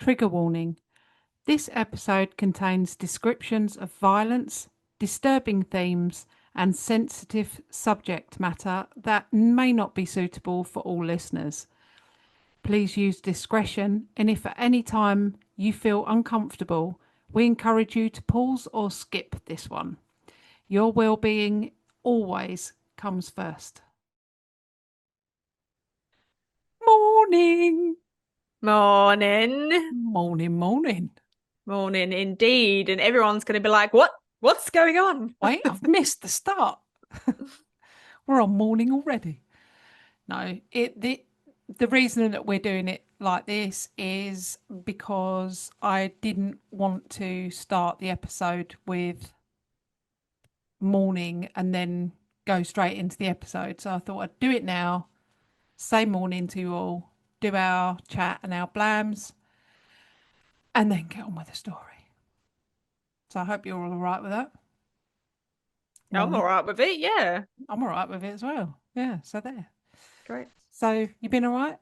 Trigger warning. This episode contains descriptions of violence, disturbing themes, and sensitive subject matter that may not be suitable for all listeners. Please use discretion, and if at any time you feel uncomfortable, we encourage you to pause or skip this one. Your well-being always comes first. Morning! Morning. Morning. Morning indeed. And everyone's going to be like, what? What's going on? Wait, I've missed the start. We're on morning already. No, the reason that we're doing it like this is because I didn't want to start the episode with morning and then go straight into the episode. So I thought I'd do it now, say morning to you all, do our chat and our blams, and then get on with the story. So I hope you're all right with that. I'm all right with it. Yeah. I'm all right with it as well. Yeah, so there. Great. So you been all right?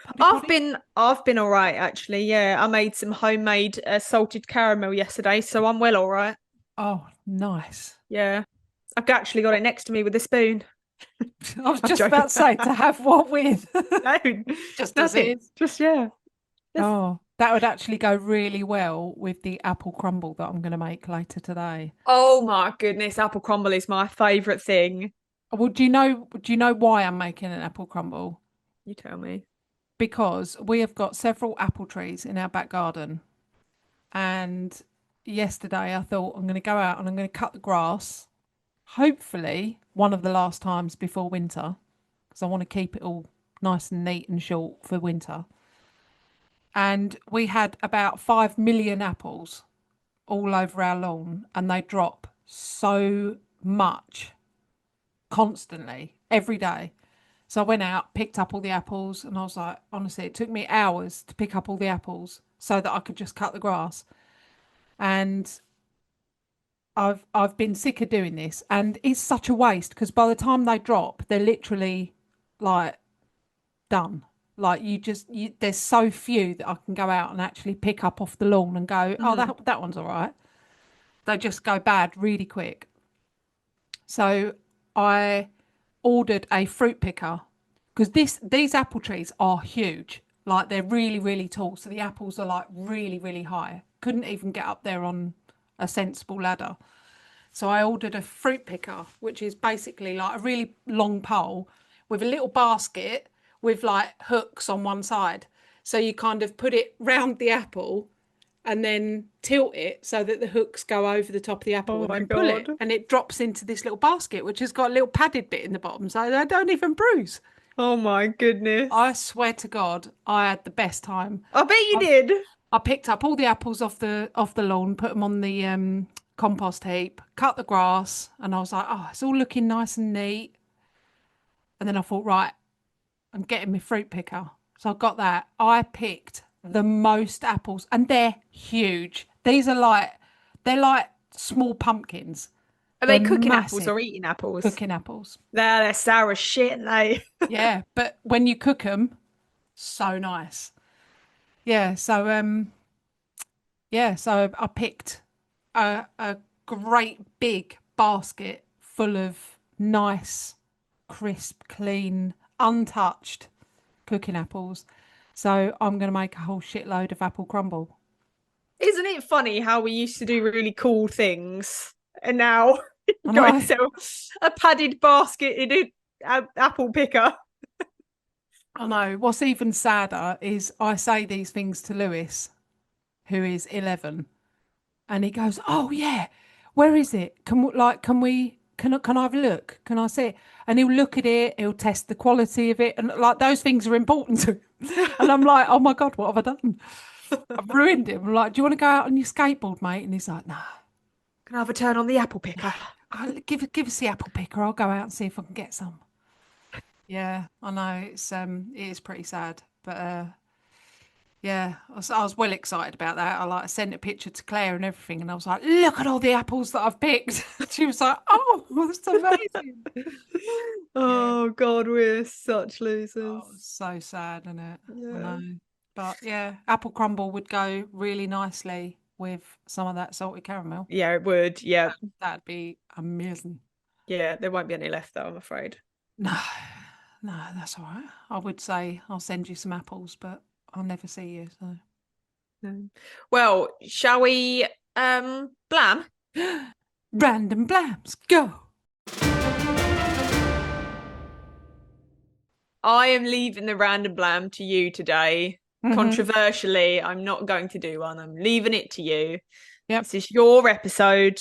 Potty I've potty? been I've been all right actually. Yeah. I made some homemade salted caramel yesterday, so I'm well all right. Oh, nice. Yeah. I've actually got it next to me with a spoon. I was I'm just about joking. to say to have what with? No, Just as it nothing. is. Just yeah. Just Oh, that would actually go really well with the apple crumble that I'm going to make later today. oh my goodness, apple crumble is my favourite thing. Well, do you know why I'm making an apple crumble? You tell me. Because we have got several apple trees in our back garden. And yesterday I thought I'm going to go out and I'm going to cut the grass. Hopefully, one of the last times before winter, because I want to keep it all nice and neat and short for winter. And we had about 5 million apples all over our lawn, and they drop so much constantly every day. So I went out, picked up all the apples, and I was like, honestly, it took me hours to pick up all the apples so that I could just cut the grass. And I've been sick of doing this, and it's such a waste because by the time they drop, they're literally like done. Like there's so few that I can go out and actually pick up off the lawn and go, oh, Mhm. that one's all right. They just go bad really quick. So I ordered a fruit picker because these apple trees are huge. Like they're really tall. So the apples are like really high. Couldn't even get up there on a sensible ladder. So I ordered a fruit picker, which is basically like a really long pole with a little basket with like hooks on one side. So you kind of put it round the apple and then tilt it so that the hooks go over the top of the apple Oh and my then pull God. it and it drops into this little basket, which has got a little padded bit in the bottom so they don't even bruise. Oh my I goodness. swear to God, I had the best time. I bet you I, did. I picked up all the apples off the lawn, put them on the compost heap, cut the grass, and I was like, oh, it's all looking nice and neat. And then I thought, right, I'm getting my fruit picker. So I got that. I picked the most apples, and they're huge. They're like small pumpkins. Are They're they cooking apples massive or eating apples? cooking apples. They're sour as shit, aren't they? Yeah, but when you cook them, so nice. Yeah, so I picked a great big basket full of nice, crisp, clean, untouched cooking apples. So I'm going to make a whole shitload of apple crumble. Isn't it funny how we used to do really cool things and now I you go and know, sell a padded basket in an apple picker? I know. What's even sadder is I say these things to Lewis, who is 11, and he goes, "Oh yeah, where is it? Can I have a look? Can I see it?" And he'll look at it, he'll test the quality of it, and like those things are important to him. And I'm like, "Oh my God, what have I done? I've ruined him." I'm like, "Do you want to go out on your skateboard, mate?" And he's like, "No, Can I have a turn on the apple no. picker? Give us the apple picker. I'll go out and see if I can get some." Yeah, I know it is pretty sad, but yeah, I was well excited about that. I sent a picture to Claire and everything, and I was like, "Look at all the apples that I've picked." She was like, "Oh, that's amazing." Yeah, Oh God, we're such oh, losers. so sad, isn't it? I Yeah. know. But yeah, apple crumble would go really nicely with some of that salted caramel. Yeah, it would. Yeah. That'd be amazing. Yeah, there won't be any left though, I'm afraid. No, no, that's all right. I would say I'll send you some apples, but I'll never see you. No. Well, shall we blam? So, random blams, go. I am leaving the random blam to you today. Hmm. Controversially, I'm not going to do one. I'm leaving it to you. Yep, This is your episode.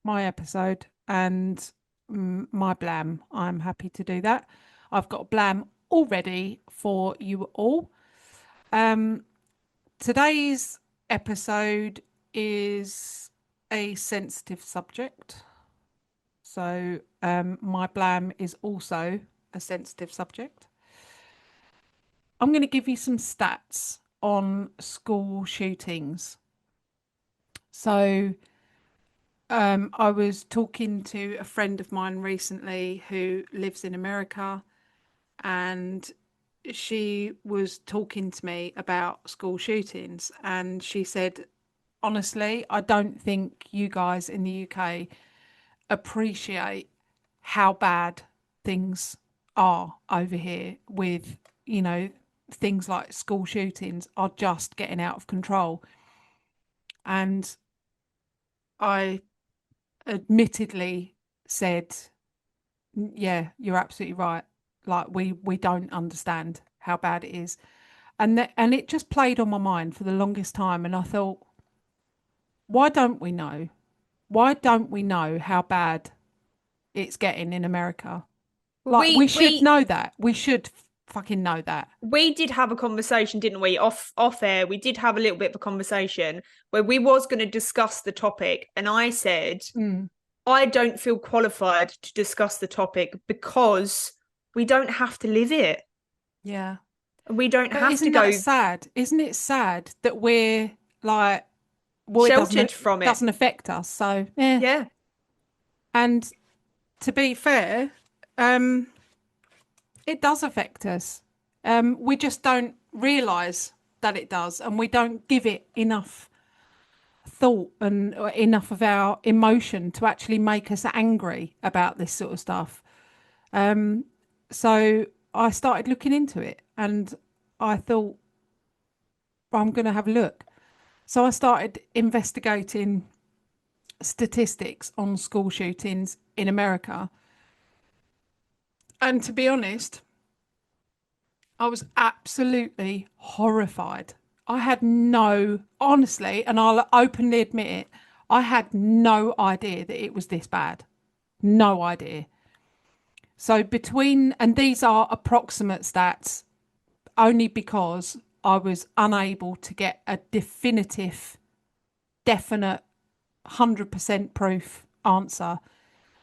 my episode and my blam. I'm happy to do that. I've got a blam already for you all. Um, Today's episode is a sensitive subject. So, my blam is also a sensitive subject. I'm going to give you some stats on school shootings. So, I was talking to a friend of mine recently who lives in America, and she was talking to me about school shootings. And she said, honestly, I don't think you guys in the UK appreciate how bad things are over here with, you know, things like school shootings are just getting out of control. And I admittedly said, yeah, you're absolutely right. Like we don't understand how bad it is. And it just played on my mind for the longest time. And I thought, why don't we know? Why don't we know how bad it's getting in America? Well, Like we we should we know that. We should fucking know that. we did have a conversation, didn't we? Off air, we did have a little bit of a conversation where we was going to discuss the topic, and I said Mm, I don't feel qualified to discuss the topic because we don't have to live it. yeah. We don't But have to isn't that go sad? Isn't it sad that we're like, well, sheltered it from it. doesn't affect us. So yeah. Yeah. And to be fair, um, it does affect us. We just don't realise that it does, and we don't give it enough thought and or enough of our emotion to actually make us angry about this sort of stuff. Um, so I started looking into it, and I thought, well, I'm going to have a look. So I started investigating statistics on school shootings in America. And to be honest, I was absolutely horrified. I had no, honestly, and I'll openly admit it, I had no idea that it was this bad. No idea. So between, and these are approximate stats only because I was unable to get a definitive, definite, 100% proof answer.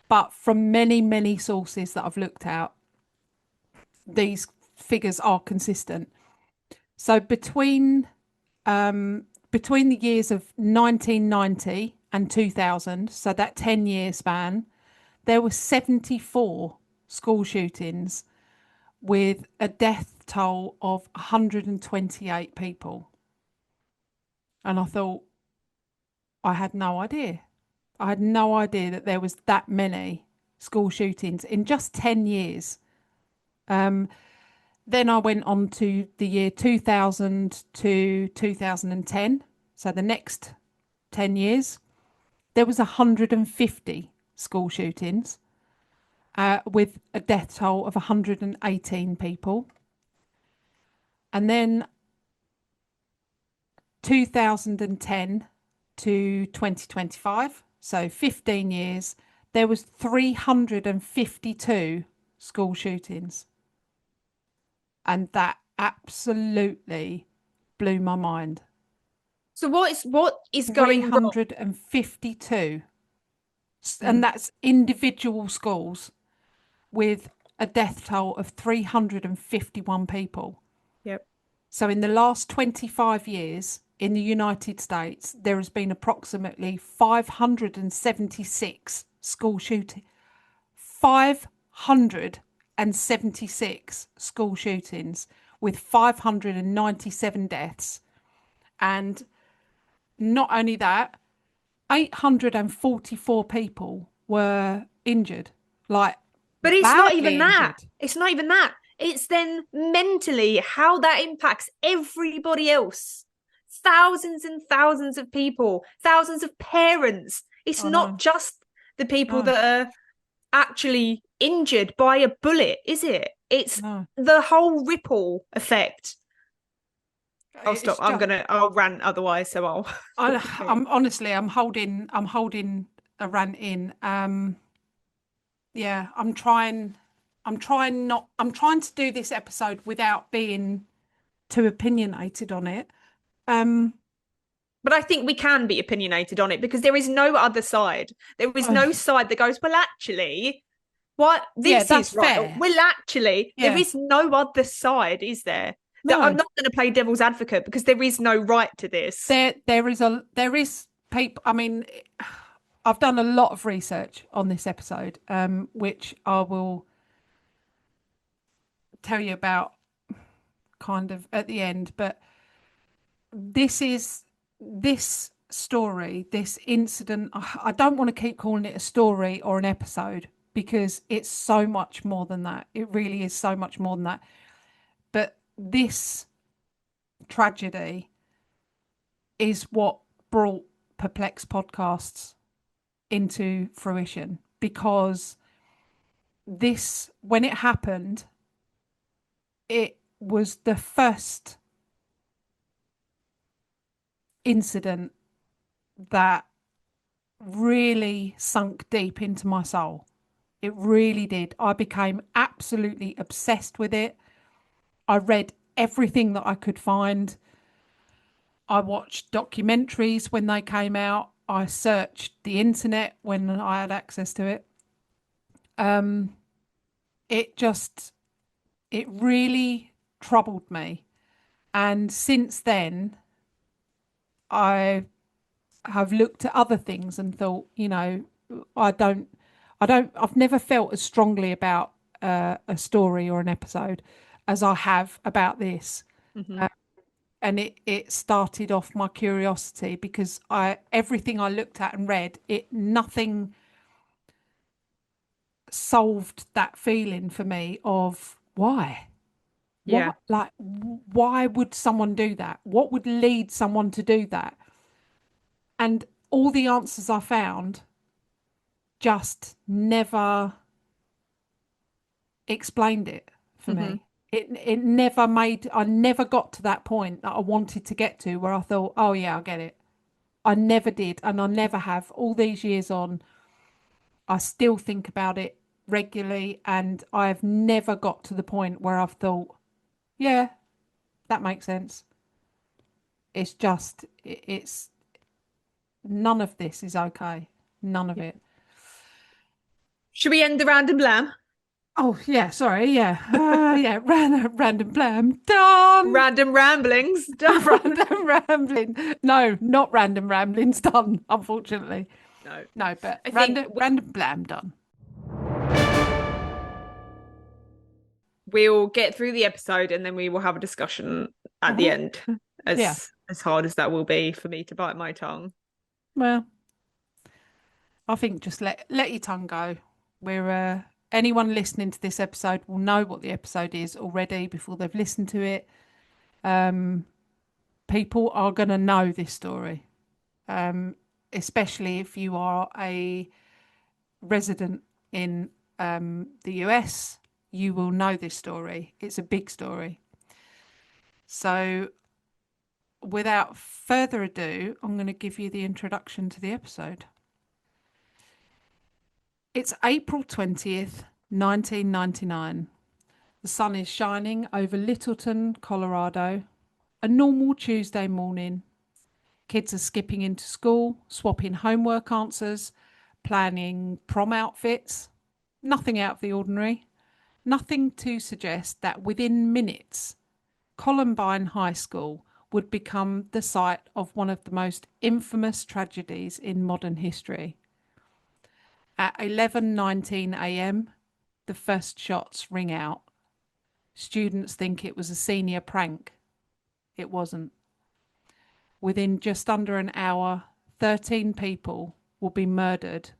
But from many, many sources that I've looked at, these figures are consistent. So between the years of 1990 and 2000, so that 10-year span, there were 74 school shootings with a death toll of 128 people. And I thought, I had no idea. I had no idea that there was that many school shootings in just 10 years. Um, then I went on to the year 2000 to 2010. So the next 10 years, there was 150 school shootings with a death toll of 118 people. And then 2010 to 2025, so 15 years, there was 352 school shootings. And that absolutely blew my mind. So what is going wrong? 352. And Mm, that's individual schools with a death toll of 351 people. yep. So in the last 25 years in the United States, there has been approximately 576 school shootings. 576 school shootings with 597 deaths. And not only that, 844 people were injured, like But it's not even badly that. injured. It's not even that. It's then mentally how that impacts everybody else. Thousands and thousands of people, thousands of parents. It's I not know. just the people No, that are actually injured by a bullet, is it? It's no. the whole ripple effect. I'll stop. It's just, I'll rant otherwise, so I'll I'm honestly, I'm holding a rant in. Yeah, I'm trying to do this episode without being too opinionated on it. Um, But I think we can be opinionated on it because there is no other side. There is no side that goes, well, actually, what yeah, this that's is right. fair. Well, actually, there Yeah, is no other side, is there? That I'm no, not going to play devil's advocate because there is no right to this. there is people. I mean, I've done a lot of research on this episode, which I will tell you about kind of at the end. But this story, this incident. I don't want to keep calling it a story or an episode because it's so much more than that. It really is so much more than that. But this tragedy is what brought Perplex podcasts into fruition because this, when it happened, it was the first incident that really sunk deep into my soul. It really did. I became absolutely obsessed with it. I read everything that I could find. I watched documentaries when they came out. I searched the internet when I had access to it. Um, it just, it really troubled me. And since then, I have looked at other things and thought, I don't, I've never felt as strongly about a story or an episode as I have about this. Mm-hmm. And it started off my curiosity because everything I looked at and read, nothing solved that feeling for me of Yeah. why would someone do that? What would lead someone to do that? And all the answers I found just never explained it for Mm-hmm. me. It never made, I never got to that point that I wanted to get to where I thought, oh yeah, I get it. I never did, and I never have. All these years on, I still think about it regularly, and I've never got to the point where I've thought, yeah, that makes sense. It's just, it's none of this is okay. None of Yeah. it. Should we end the random lamb? Oh yeah, sorry, yeah, yeah, random blam done. Random ramblings done. Random rambling. No, not random ramblings done. Unfortunately, No. no, but I think random blam done. we'll get through the episode and then we will have a discussion at the Uh-huh. end. Yeah. As hard as that will be for me to bite my tongue. Well, I think just let your tongue go. We're anyone listening to this episode will know what the episode is already before they've listened to it. People are going to know this story, especially if you are a resident in the US. You will know this story. It's a big story. So, without further ado, I'm going to give you the introduction to the episode. It's April 20th, 1999. The sun is shining over Littleton, Colorado. A normal Tuesday morning. Kids are skipping into school, swapping homework answers, planning prom outfits. Nothing out of the ordinary. Nothing to suggest that within minutes, Columbine High School would become the site of one of the most infamous tragedies in modern history. At 11:19 a.m., the first shots ring out. Students think it was a senior prank. It wasn't. Within just under an hour, 13 people will be murdered,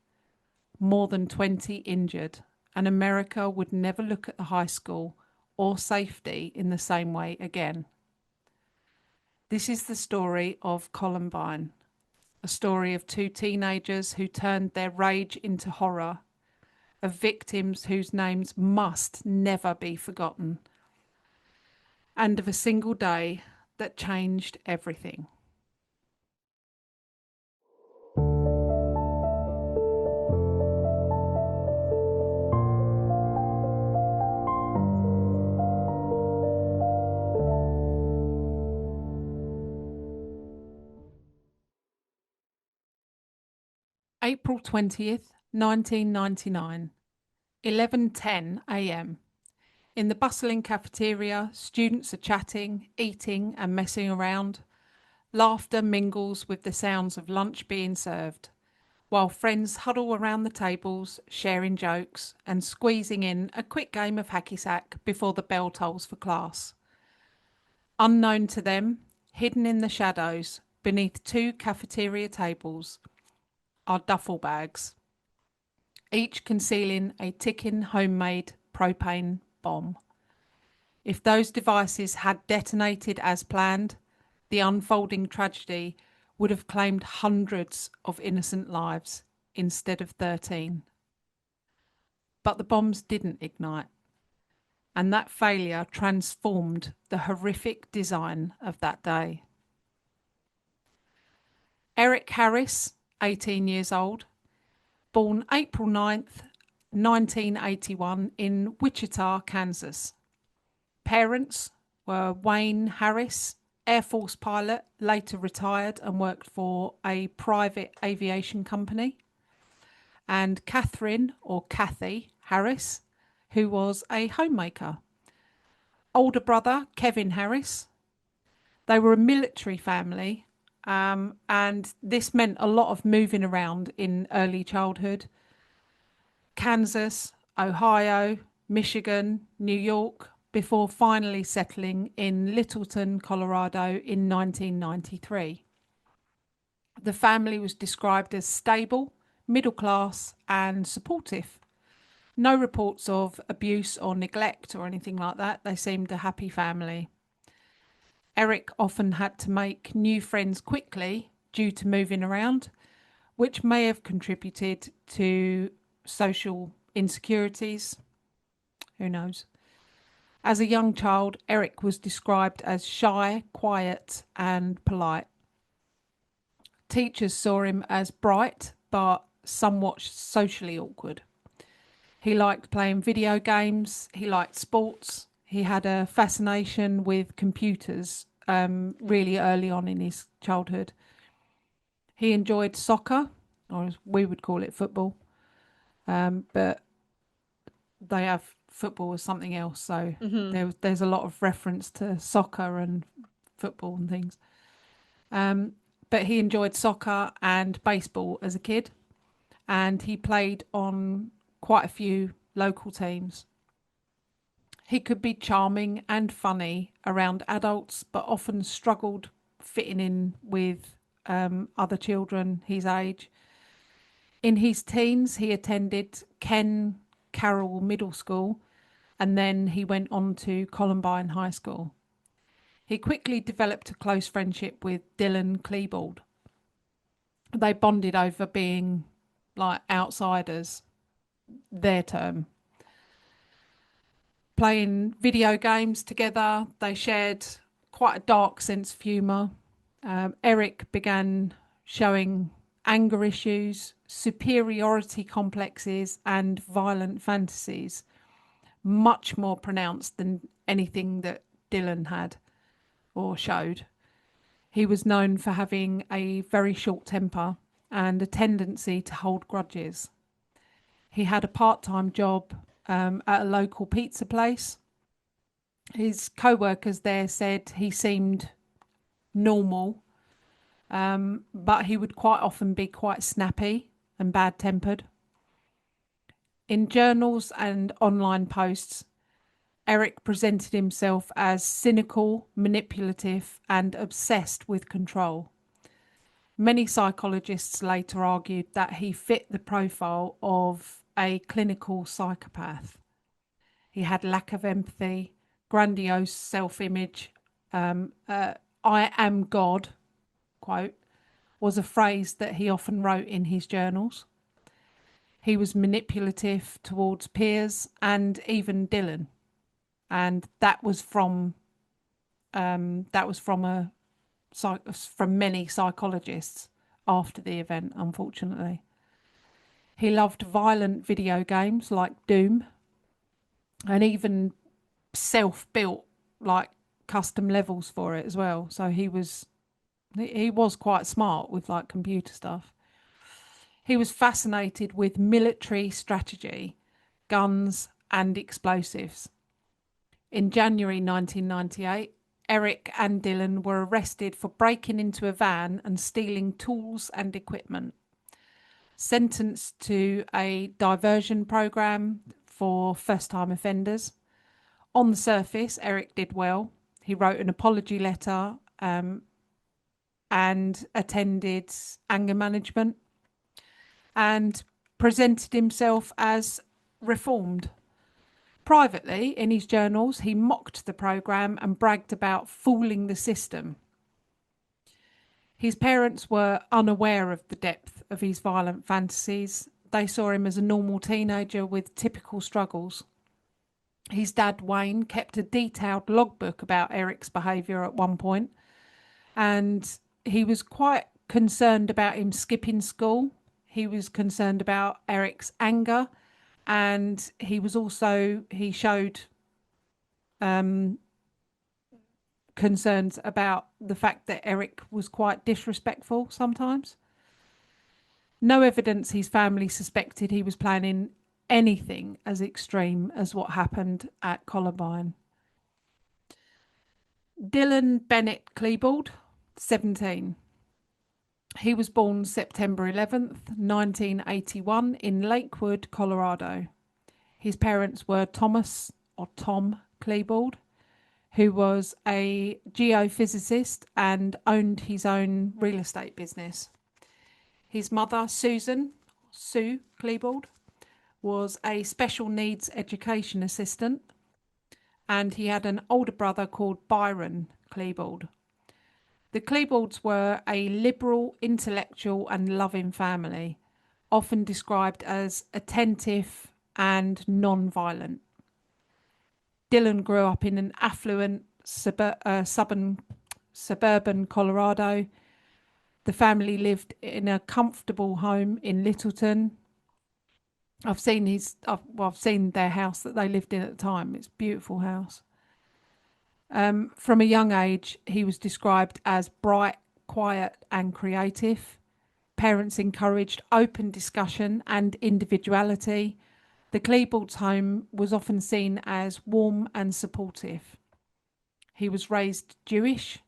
more than 20 injured, and America would never look at the high school or safety in the same way again. This is the story of Columbine, a story of two teenagers who turned their rage into horror, of victims whose names must never be forgotten, and of a single day that changed everything. April 20th, 1999, 11:10 a.m. In the bustling cafeteria, students are chatting, eating and messing around. Laughter mingles with the sounds of lunch being served, while friends huddle around the tables, sharing jokes and squeezing in a quick game of hacky sack before the bell tolls for class. Unknown to them, hidden in the shadows beneath two cafeteria tables, are duffel bags, each concealing a ticking homemade propane bomb. If those devices had detonated as planned, the unfolding tragedy would have claimed hundreds of innocent lives instead of 13. But the bombs didn't ignite, and that failure transformed the horrific design of that day. Eric Harris, 18 years old, born April 9th, 1981 in Wichita, Kansas. Parents were Wayne Harris, Air Force pilot, later retired and worked for a private aviation company, and Catherine, or Kathy, Harris, who was a homemaker. Older brother, Kevin Harris. They were a military family, and this meant a lot of moving around in early childhood. Kansas, Ohio, Michigan, New York, before finally settling in Littleton, Colorado in 1993. The family was described as stable, middle class, and supportive. No reports of abuse or neglect or anything like that. They seemed a happy family. Eric often had to make new friends quickly due to moving around, which may have contributed to social insecurities. Who knows? As a young child, Eric was described as shy, quiet, and polite. Teachers saw him as bright, but somewhat socially awkward. He liked playing video games, he liked sports, he had a fascination with computers really early on in his childhood. He enjoyed soccer, or as we would call it, football, but they have football as something else, so there's a lot of reference to soccer and football and things. But he enjoyed soccer and baseball as a kid, and he played on quite a few local teams. He could be charming and funny around adults, but often struggled fitting in with other children his age. In his teens, he attended Ken Carroll Middle School, and then he went on to Columbine High School. He quickly developed a close friendship with Dylan Klebold. They bonded over being like outsiders, their term. Playing video games together, they shared quite a dark sense of humour. Eric began showing anger issues, superiority complexes, and violent fantasies, much more pronounced than anything that Dylan had or showed. He was known for having a very short temper and a tendency to hold grudges. He had a part-time job at a local pizza place. His co-workers there said he seemed normal, but he would quite often be quite snappy and bad-tempered. In journals and online posts, Eric presented himself as cynical, manipulative, and obsessed with control. Many psychologists later argued that he fit the profile of a clinical psychopath. He had lack of empathy, grandiose self image. I am God, quote, was a phrase that he often wrote in his journals. He was manipulative towards peers and even Dylan. And that was from from many psychologists after the event, unfortunately. He loved violent video games like Doom and even self-built like custom levels for it as well. So he was quite smart with like computer stuff. He was fascinated with military strategy, guns and explosives. In January 1998, Eric and Dylan were arrested for breaking into a van and stealing tools and equipment. Sentenced to a diversion program for first-time offenders. On the surface, Eric did well. He wrote an apology letter and attended anger management and presented himself as reformed. Privately, in his journals, he mocked the program and bragged about fooling the system. His parents were unaware of the depth of his violent fantasies. They saw him as a normal teenager with typical struggles. His dad, Wayne, kept a detailed logbook about Eric's behaviour at one point, and he was quite concerned about him skipping school. He was concerned about Eric's anger, and he showed concerns about the fact that Eric was quite disrespectful sometimes. No evidence his family suspected he was planning anything as extreme as what happened at Columbine. Dylan Bennett Klebold, 17. He was born September 11th, 1981 in Lakewood, Colorado. His parents were Tom Klebold, who was a geophysicist and owned his own real estate business. His mother, Sue Klebold, was a special needs education assistant, and he had an older brother called Byron Klebold. The Klebolds were a liberal, intellectual and loving family, often described as attentive and non-violent. Dylan grew up in an affluent suburban Colorado. The family lived in a comfortable home in Littleton. I've seen their house that they lived in at the time. It's a beautiful house. From a young age, he was described as bright, quiet, and creative. Parents encouraged open discussion and individuality. The Klebold's home was often seen as warm and supportive. He was raised Jewish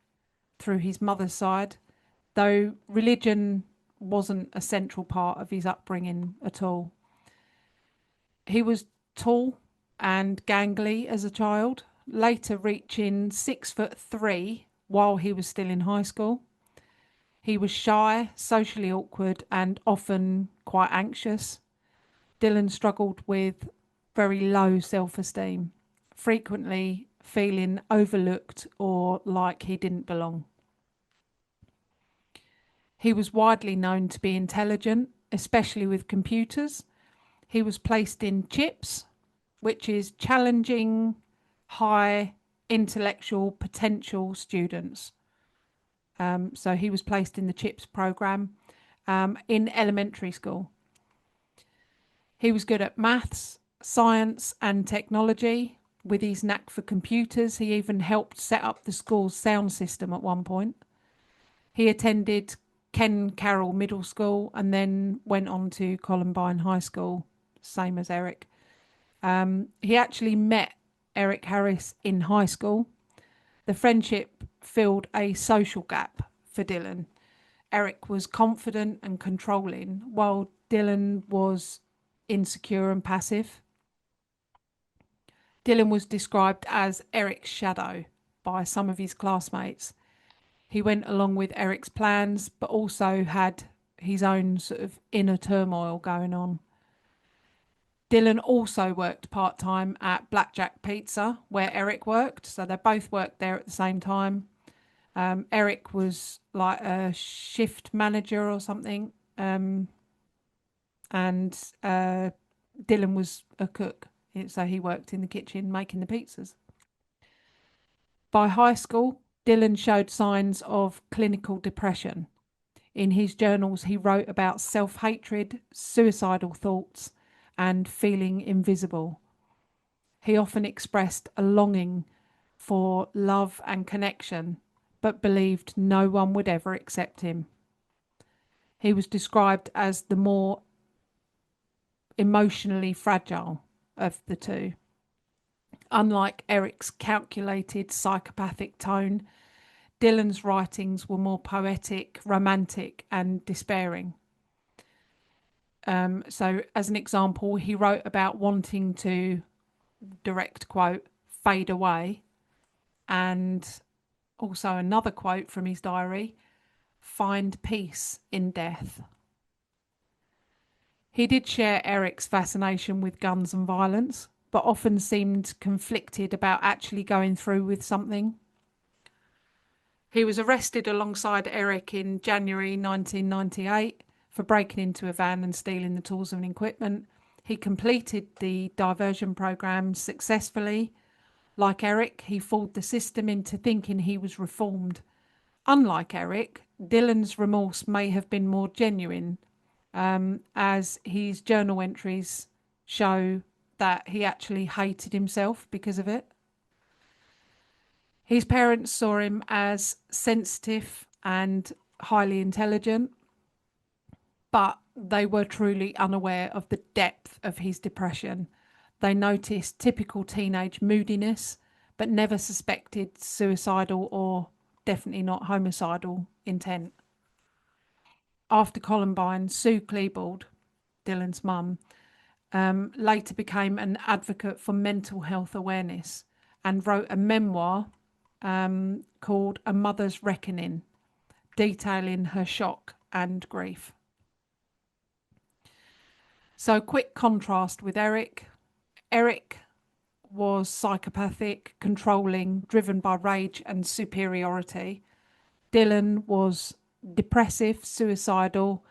through his mother's side, though religion wasn't a central part of his upbringing at all. He was tall and gangly as a child, later reaching 6'3" while he was still in high school. He was shy, socially awkward, and often quite anxious. Dylan struggled with very low self-esteem, frequently feeling overlooked or like he didn't belong. He was widely known to be intelligent, especially with computers. He was placed in CHIPS, which is challenging high intellectual potential students. So he was placed in the CHIPS program in elementary school. He was good at maths, science and technology. With his knack for computers, he even helped set up the school's sound system at one point. He attended Ken Carroll Middle School and then went on to Columbine High School, same as Eric. He actually met Eric Harris in high school. The friendship filled a social gap for Dylan. Eric was confident and controlling, while Dylan was insecure and passive. Dylan was described as Eric's shadow by some of his classmates. He went along with Eric's plans, but also had his own sort of inner turmoil going on. Dylan also worked part time at Blackjack Pizza, where Eric worked. So they both worked there at the same time. Eric was like a shift manager or something, and Dylan was a cook. So he worked in the kitchen making the pizzas. By high school, Dylan showed signs of clinical depression. In his journals, he wrote about self hatred, suicidal thoughts, and feeling invisible. He often expressed a longing for love and connection, but believed no one would ever accept him. He was described as the more emotionally fragile of the two. Unlike Eric's calculated psychopathic tone, Dylan's writings were more poetic, romantic, and despairing. So, as an example, he wrote about wanting to, direct quote, fade away, and also another quote from his diary, find peace in death. He did share Eric's fascination with guns and violence, but often seemed conflicted about actually going through with something. He was arrested alongside Eric in January 1998 for breaking into a van and stealing the tools and equipment. He completed the diversion program successfully. Like Eric, he fooled the system into thinking he was reformed. Unlike Eric, Dylan's remorse may have been more genuine, as his journal entries show that he actually hated himself because of it. His parents saw him as sensitive and highly intelligent, but they were truly unaware of the depth of his depression. They noticed typical teenage moodiness, but never suspected suicidal or definitely not homicidal intent. After Columbine, Sue Klebold, Dylan's mum, later became an advocate for mental health awareness and wrote a memoir called A Mother's Reckoning, detailing her shock and grief. So, quick contrast with Eric. Eric was psychopathic, controlling, driven by rage and superiority. Dylan was depressive, suicidal,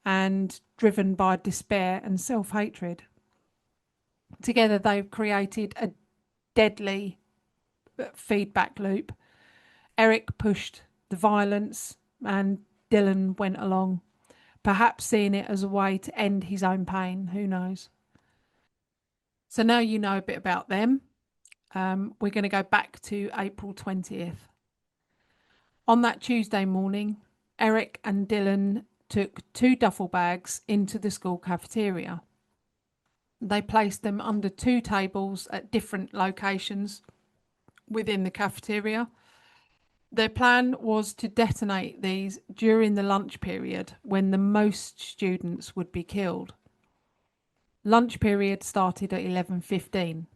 and driven by despair and self hatred. Together, they've created a deadly feedback loop. Eric pushed the violence, and Dylan went along, perhaps seeing it as a way to end his own pain. Who knows? So now you know a bit about them. We're going to go back to April 20th. On that Tuesday morning, Eric and Dylan took two duffel bags into the school cafeteria. They placed them under two tables at different locations within the cafeteria. Their plan was to detonate these during the lunch period when the most students would be killed. Lunch period started at 11:15.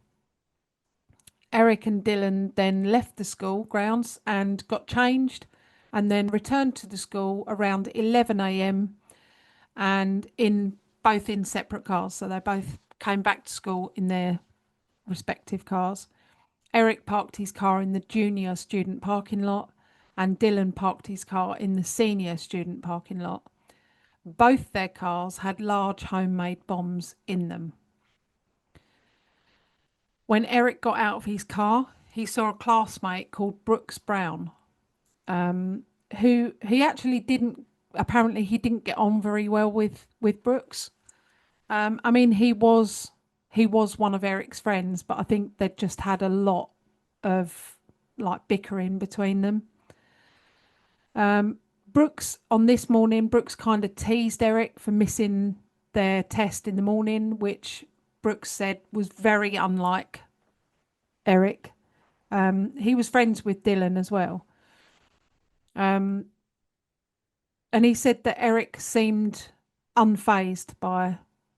Eric and Dylan then left the school grounds and got changed and then returned to the school around 11 a.m. and both in separate cars. So they both came back to school in their respective cars. Eric parked his car in the junior student parking lot and Dylan parked his car in the senior student parking lot. Both their cars had large homemade bombs in them. When Eric got out of his car, he saw a classmate called Brooks Brown, who he actually apparently he didn't get on very well with Brooks. I mean, he was one of Eric's friends, but I think they'd just had a lot of like bickering between them. Brooks, on this morning, Brooks kind of teased Eric for missing their test in the morning, which Brooks said was very unlike Eric. He was friends with Dylan as well. And he said that Eric seemed unfazed by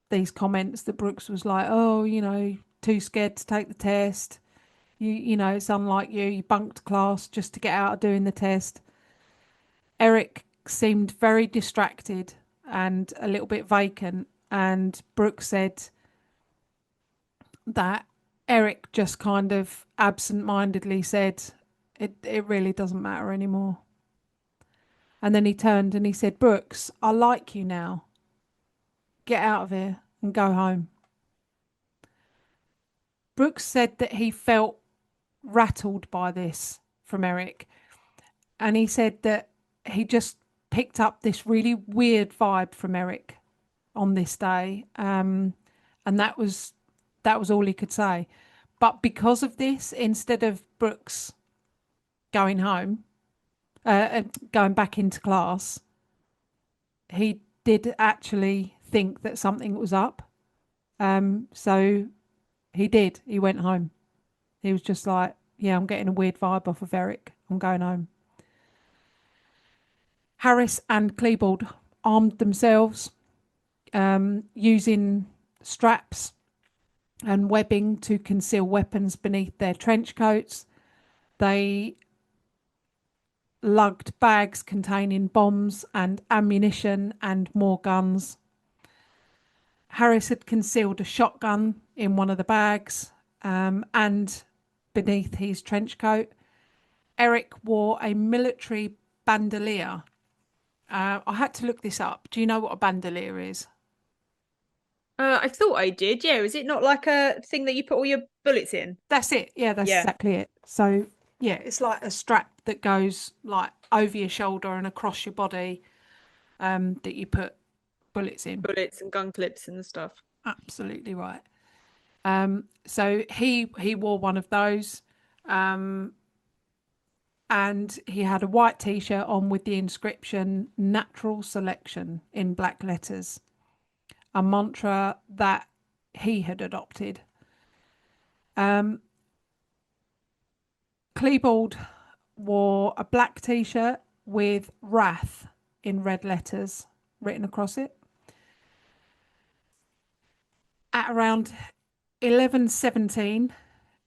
these comments, that Brooks was like, oh, too scared to take the test. You know, it's unlike you. You bunked class just to get out of doing the test. Eric seemed very distracted and a little bit vacant. And Brooke said that Eric just kind of absent-mindedly said, it really doesn't matter anymore. And then he turned and he said, Brooks, I like you now. Get out of here and go home. Brooks said that he felt rattled by this from Eric. And he said that he just picked up this really weird vibe from Eric on this day. And that was all he could say. But because of this, instead of Brooks going home, going back into class, he did actually think that something was up. So he did. He went home. He was just like, yeah, I'm getting a weird vibe off of Eric. I'm going home. Harris and Klebold armed themselves using straps and webbing to conceal weapons beneath their trench coats. They lugged bags containing bombs and ammunition and more guns. Harris had concealed a shotgun in one of the bags and beneath his trench coat. Eric wore a military bandolier. I had to look this up. Do you know what a bandolier is? I thought I did. Yeah, is it not like a thing that you put all your bullets in? That's it. Yeah, that's Yeah, exactly it. So, yeah, it's like a strap that goes like over your shoulder and across your body that you put bullets in. bullets and gun clips and stuff. Absolutely right. So he wore one of those, and he had a white t-shirt on with the inscription "Natural Selection" in black letters, a mantra that he had adopted. Klebold wore a black t-shirt with "Wrath" in red letters written across it. At around 11:17,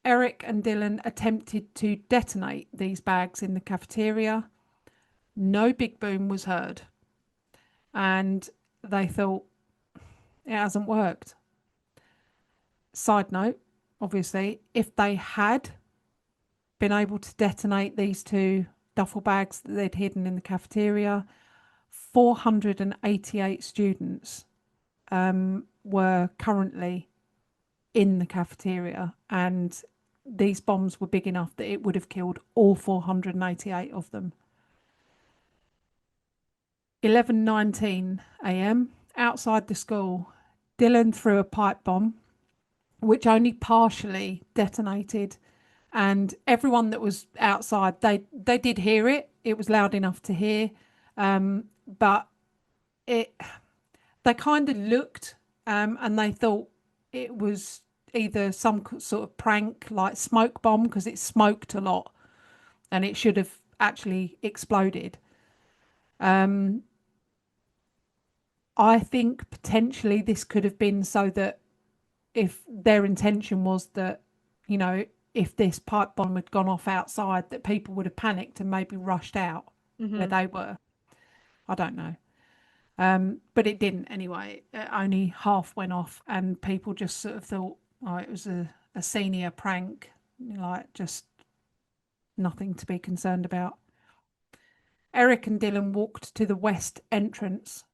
Eric and Dylan attempted to detonate these bags in the cafeteria. No big boom was heard, and they thought it hasn't worked. Side note, obviously, if they had been able to detonate these two duffel bags that they'd hidden in the cafeteria, 488 students were currently in the cafeteria, and these bombs were big enough that it would have killed all 488 of them. 11:19 a.m. outside the school, Dylan threw a pipe bomb which only partially detonated, and everyone that was outside, they did hear it. It was loud enough to hear, but it they kind of looked and they thought it was either some sort of prank like smoke bomb because it smoked a lot and it should have actually exploded. I think potentially this could have been so that if their intention was that, you know, if this pipe bomb had gone off outside, that people would have panicked and maybe rushed out where they were. I don't know. But it didn't anyway. Only half went off, and people just sort of thought, oh, it was a senior prank, like just nothing to be concerned about. Eric and Dylan walked to the west entrance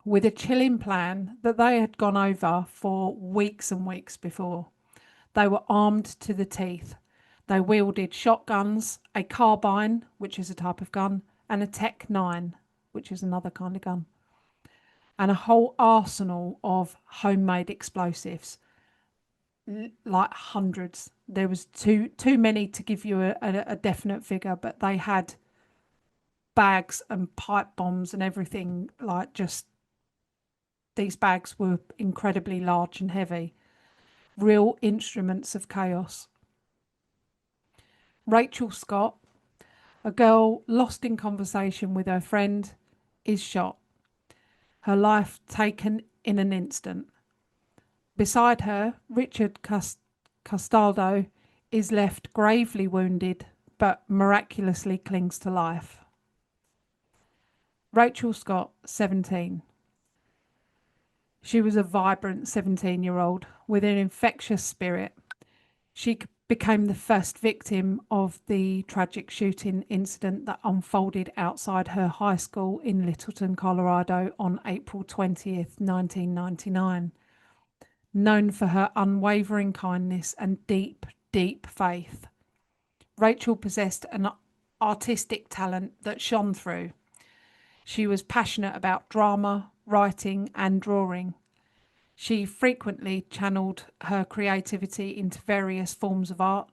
with a chilling plan that they had gone over for weeks and weeks before. They were armed to the teeth. They wielded shotguns, a carbine, which is a type of gun, and a Tech 9, which is another kind of gun, and a whole arsenal of homemade explosives, like hundreds. There was too many to give you a definite figure, but they had bags and pipe bombs and everything. Like, just these bags were incredibly large and heavy, real instruments of chaos. Rachel Scott, a girl lost in conversation with her friend, is shot. Her life taken in an instant. Beside her, Richard Castaldo is left gravely wounded but miraculously clings to life. Rachel Scott, 17. She was a vibrant 17-year-old with an infectious spirit. She became the first victim of the tragic shooting incident that unfolded outside her high school in Littleton, Colorado on April 20th, 1999. Known for her unwavering kindness and deep, deep faith, Rachel possessed an artistic talent that shone through. She was passionate about drama, writing, and drawing. She frequently channeled her creativity into various forms of art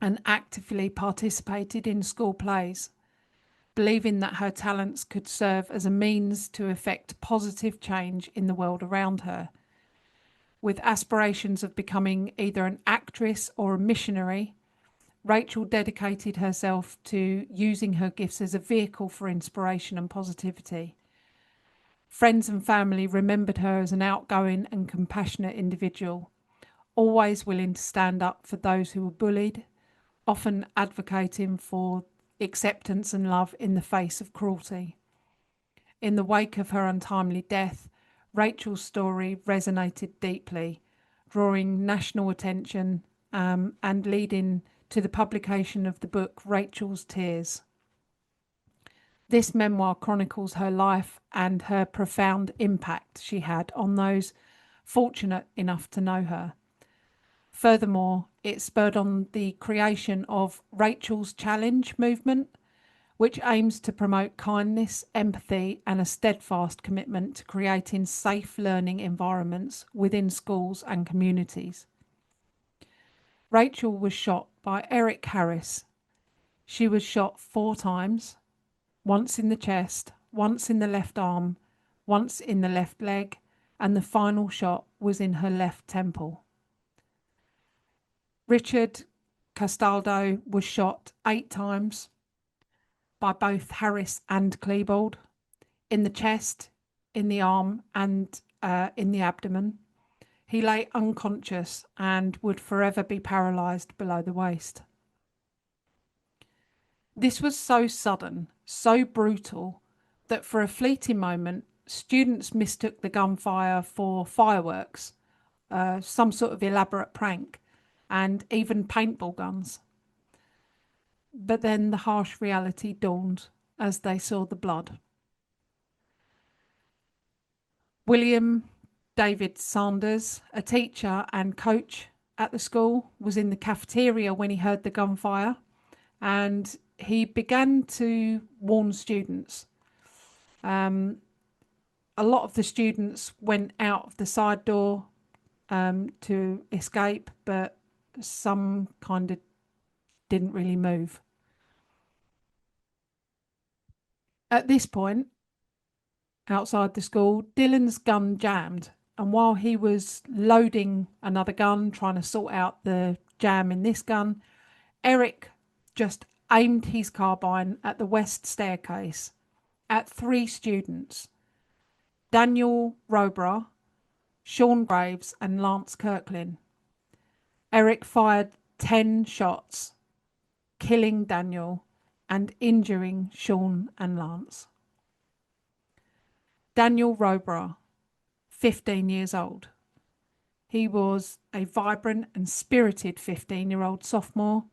and actively participated in school plays, believing that her talents could serve as a means to effect positive change in the world around her. With aspirations of becoming either an actress or a missionary, Rachel dedicated herself to using her gifts as a vehicle for inspiration and positivity. Friends and family remembered her as an outgoing and compassionate individual, always willing to stand up for those who were bullied, often advocating for acceptance and love in the face of cruelty. In the wake of her untimely death, Rachel's story resonated deeply, drawing national attention and leading to the publication of the book Rachel's Tears. This memoir chronicles her life and her profound impact she had on those fortunate enough to know her. Furthermore, it spurred on the creation of Rachel's Challenge movement, which aims to promote kindness, empathy, and a steadfast commitment to creating safe learning environments within schools and communities. Rachel was shot by Eric Harris. She was shot 4 times, once in the chest, once in the left arm, once in the left leg, and the final shot was in her left temple. Richard Castaldo was shot 8 times by both Harris and Klebold, in the chest, in the arm, and in the abdomen. He lay unconscious and would forever be paralysed below the waist. This was so sudden, so brutal, that for a fleeting moment, students mistook the gunfire for fireworks, some sort of elaborate prank, and even paintball guns. But then the harsh reality dawned as they saw the blood. William David Sanders, a teacher and coach at the school, was in the cafeteria when he heard the gunfire, and he began to warn students. A lot of the students went out of the side door to escape, but some kind of didn't really move. At this point, outside the school, Dylan's gun jammed, and while he was loading another gun, trying to sort out the jam in this gun, Eric just aimed his carbine at the west staircase at 3 students, Daniel Robra, Sean Graves, and Lance Kirkland. Eric fired 10 shots, killing Daniel and injuring Sean and Lance. Daniel Robra, 15 years old. He was a vibrant and spirited 15-year-old sophomore,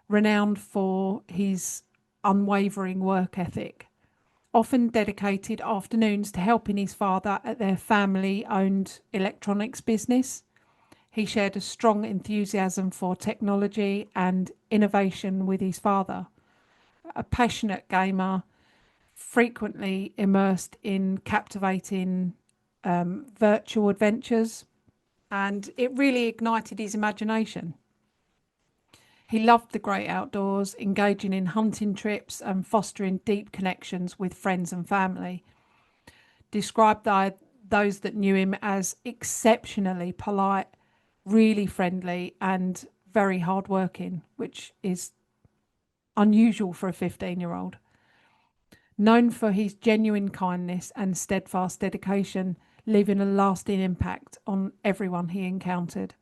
renowned for his unwavering work ethic, often dedicated afternoons to helping his father at their family-owned electronics business. He shared a strong enthusiasm for technology and innovation with his father. A passionate gamer, frequently immersed in captivating virtual adventures, and it really ignited his imagination. He loved the great outdoors, engaging in hunting trips and fostering deep connections with friends and family. Described by those that knew him as exceptionally polite, really friendly, and very hardworking, which is unusual for a 15-year-old. Known for his genuine kindness and steadfast dedication, leaving a lasting impact on everyone he encountered.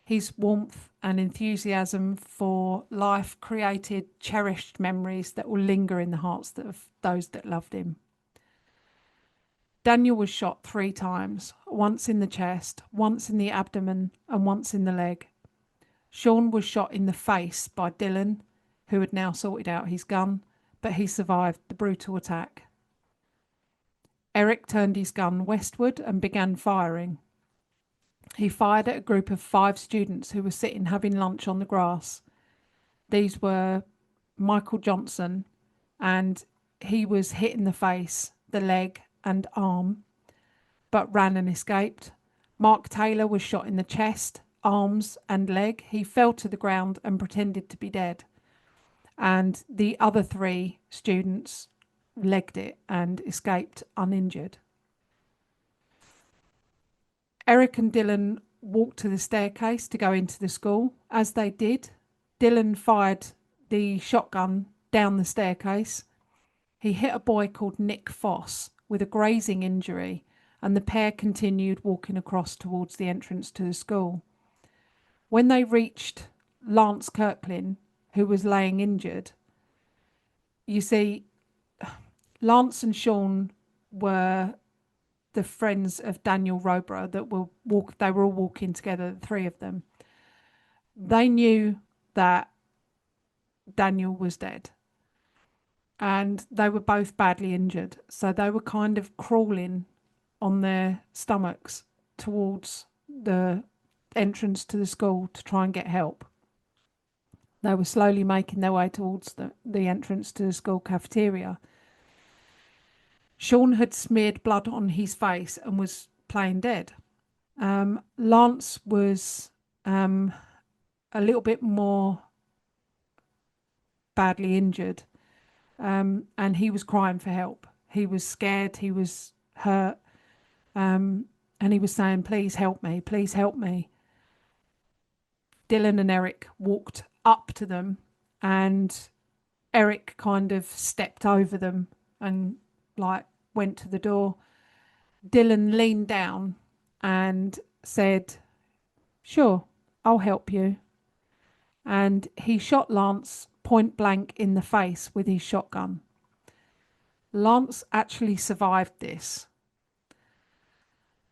His warmth and enthusiasm for life created cherished memories that will linger in the hearts of those that loved him. Daniel was shot 3 times, once in the chest, once in the abdomen, and once in the leg. Sean was shot in the face by Dylan, who had now sorted out his gun, but he survived the brutal attack. Eric turned his gun westward and began firing. He fired at a group of 5 students who were sitting having lunch on the grass. These were Michael Johnson, and he was hit in the face, the leg, and arm, but ran and escaped. Mark Taylor was shot in the chest, arms, and leg. He fell to the ground and pretended to be dead. And the other 3 students legged it and escaped uninjured. Eric and Dylan walked to the staircase to go into the school. As they did, Dylan fired the shotgun down the staircase. He hit a boy called Nick Foss with a grazing injury, and the pair continued walking across towards the entrance to the school. When they reached Lance Kirkland, who was laying injured, you see, Lance and Sean were the friends of Daniel Robra that they were all walking together, the 3 of them. They knew that Daniel was dead, and they were both badly injured, so they were kind of crawling on their stomachs towards the entrance to the school to try and get help. They were slowly making their way towards the entrance to the school cafeteria. Sean had smeared blood on his face and was playing dead. Lance was a little bit more badly injured, and he was crying for help. He was scared, he was hurt, and he was saying, "Please help me, please help me." Dylan and Eric walked up to them, and Eric kind of stepped over them and went to the door. Dylan leaned down and said, "Sure, I'll help you." And he shot Lance point blank in the face with his shotgun. Lance actually survived this,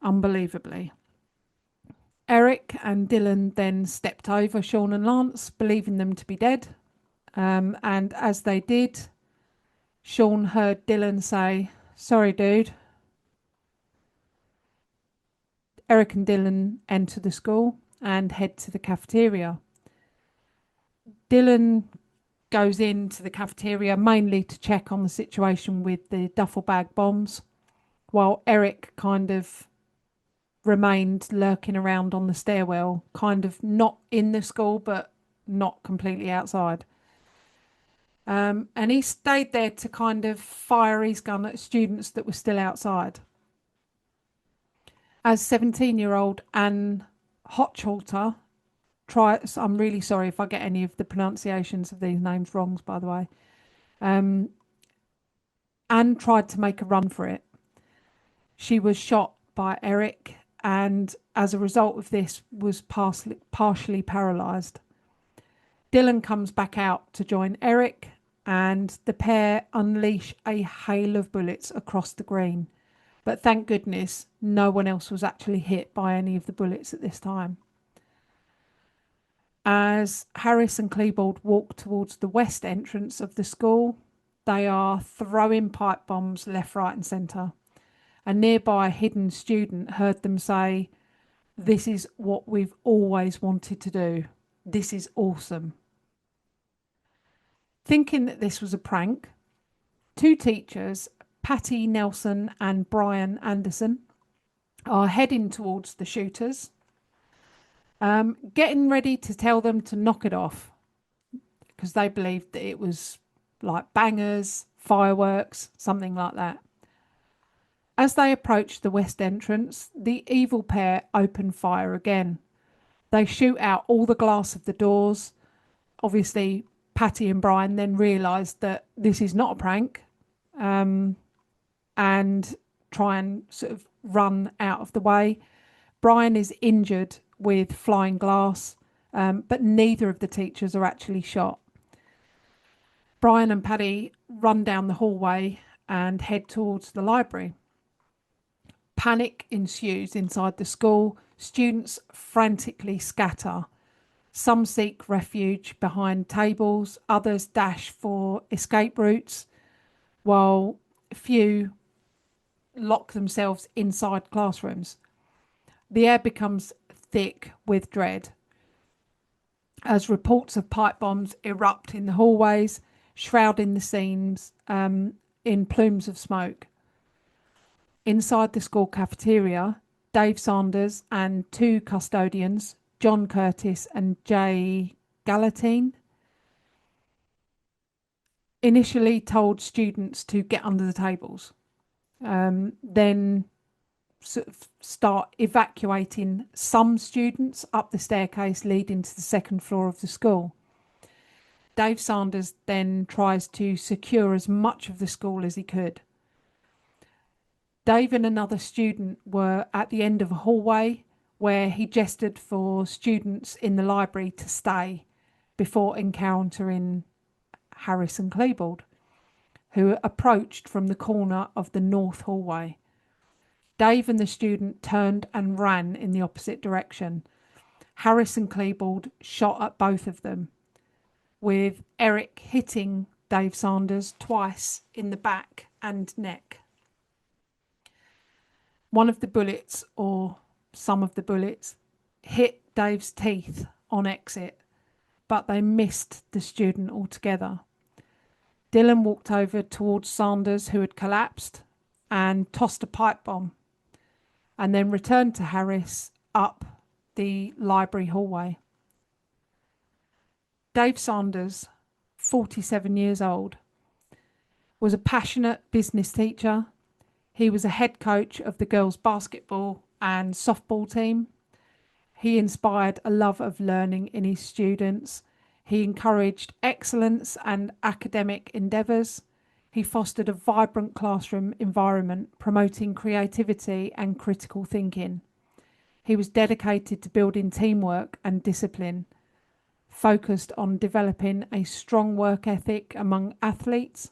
unbelievably. Eric and Dylan then stepped over Sean and Lance, believing them to be dead. And as they did, Sean heard Dylan say, "Sorry, dude." Eric and Dylan enter the school and head to the cafeteria. Dylan goes into the cafeteria mainly to check on the situation with the duffel bag bombs, while Eric kind of remained lurking around on the stairwell, kind of not in the school, but not completely outside. And he stayed there to kind of fire his gun at students that were still outside. As 17-year-old Anne Hochhalter I'm really sorry if I get any of the pronunciations of these names wrong, by the way. Anne tried to make a run for it. She was shot by Eric, and as a result of this was partially paralysed. Dylan comes back out to join Eric, and the pair unleash a hail of bullets across the green. But thank goodness no one else was actually hit by any of the bullets at this time. As Harris and Klebold walk towards the west entrance of the school, they are throwing pipe bombs left, right and centre. A nearby hidden student heard them say, "This is what we've always wanted to do. This is awesome." Thinking that this was a prank, 2 teachers, Patty Nelson and Brian Anderson, are heading towards the shooters, getting ready to tell them to knock it off, because they believed that it was like bangers, fireworks, something like that. As they approach the west entrance, the evil pair open fire again. They shoot out all the glass of the doors. Obviously, Patty and Brian then realised that this is not a prank, and try and sort of run out of the way. Brian is injured with flying glass, but neither of the teachers are actually shot. Brian and Paddy run down the hallway and head towards the library. Panic ensues inside the school. Students frantically scatter. Some seek refuge behind tables, others dash for escape routes, while few lock themselves inside classrooms. The air becomes thick with dread as reports of pipe bombs erupt in the hallways, shrouding the scenes in plumes of smoke. Inside the school cafeteria, Dave Sanders and two custodians, John Curtis and Jay Galatine, initially told students to get under the tables, then sort of start evacuating some students up the staircase leading to the second floor of the school. Dave Sanders then tries to secure as much of the school as he could. Dave and another student were at the end of a hallway where he gestured for students in the library to stay before encountering Harris and Klebold, who approached from the corner of the north hallway. Dave and the student turned and ran in the opposite direction. Harris and Klebold shot at both of them, with Eric hitting Dave Sanders twice in the back and neck. One of the bullets, or some of the bullets, hit Dave's teeth on exit, but they missed the student altogether. Dylan walked over towards Sanders, who had collapsed, and tossed a pipe bomb, and then returned to Harris up the library hallway. Dave Sanders, 47 years old, was a passionate business teacher. He was a head coach of the girls' basketball and softball team. He inspired a love of learning in his students. He encouraged excellence and academic endeavours. He fostered a vibrant classroom environment, promoting creativity and critical thinking. He was dedicated to building teamwork and discipline, focused on developing a strong work ethic among athletes.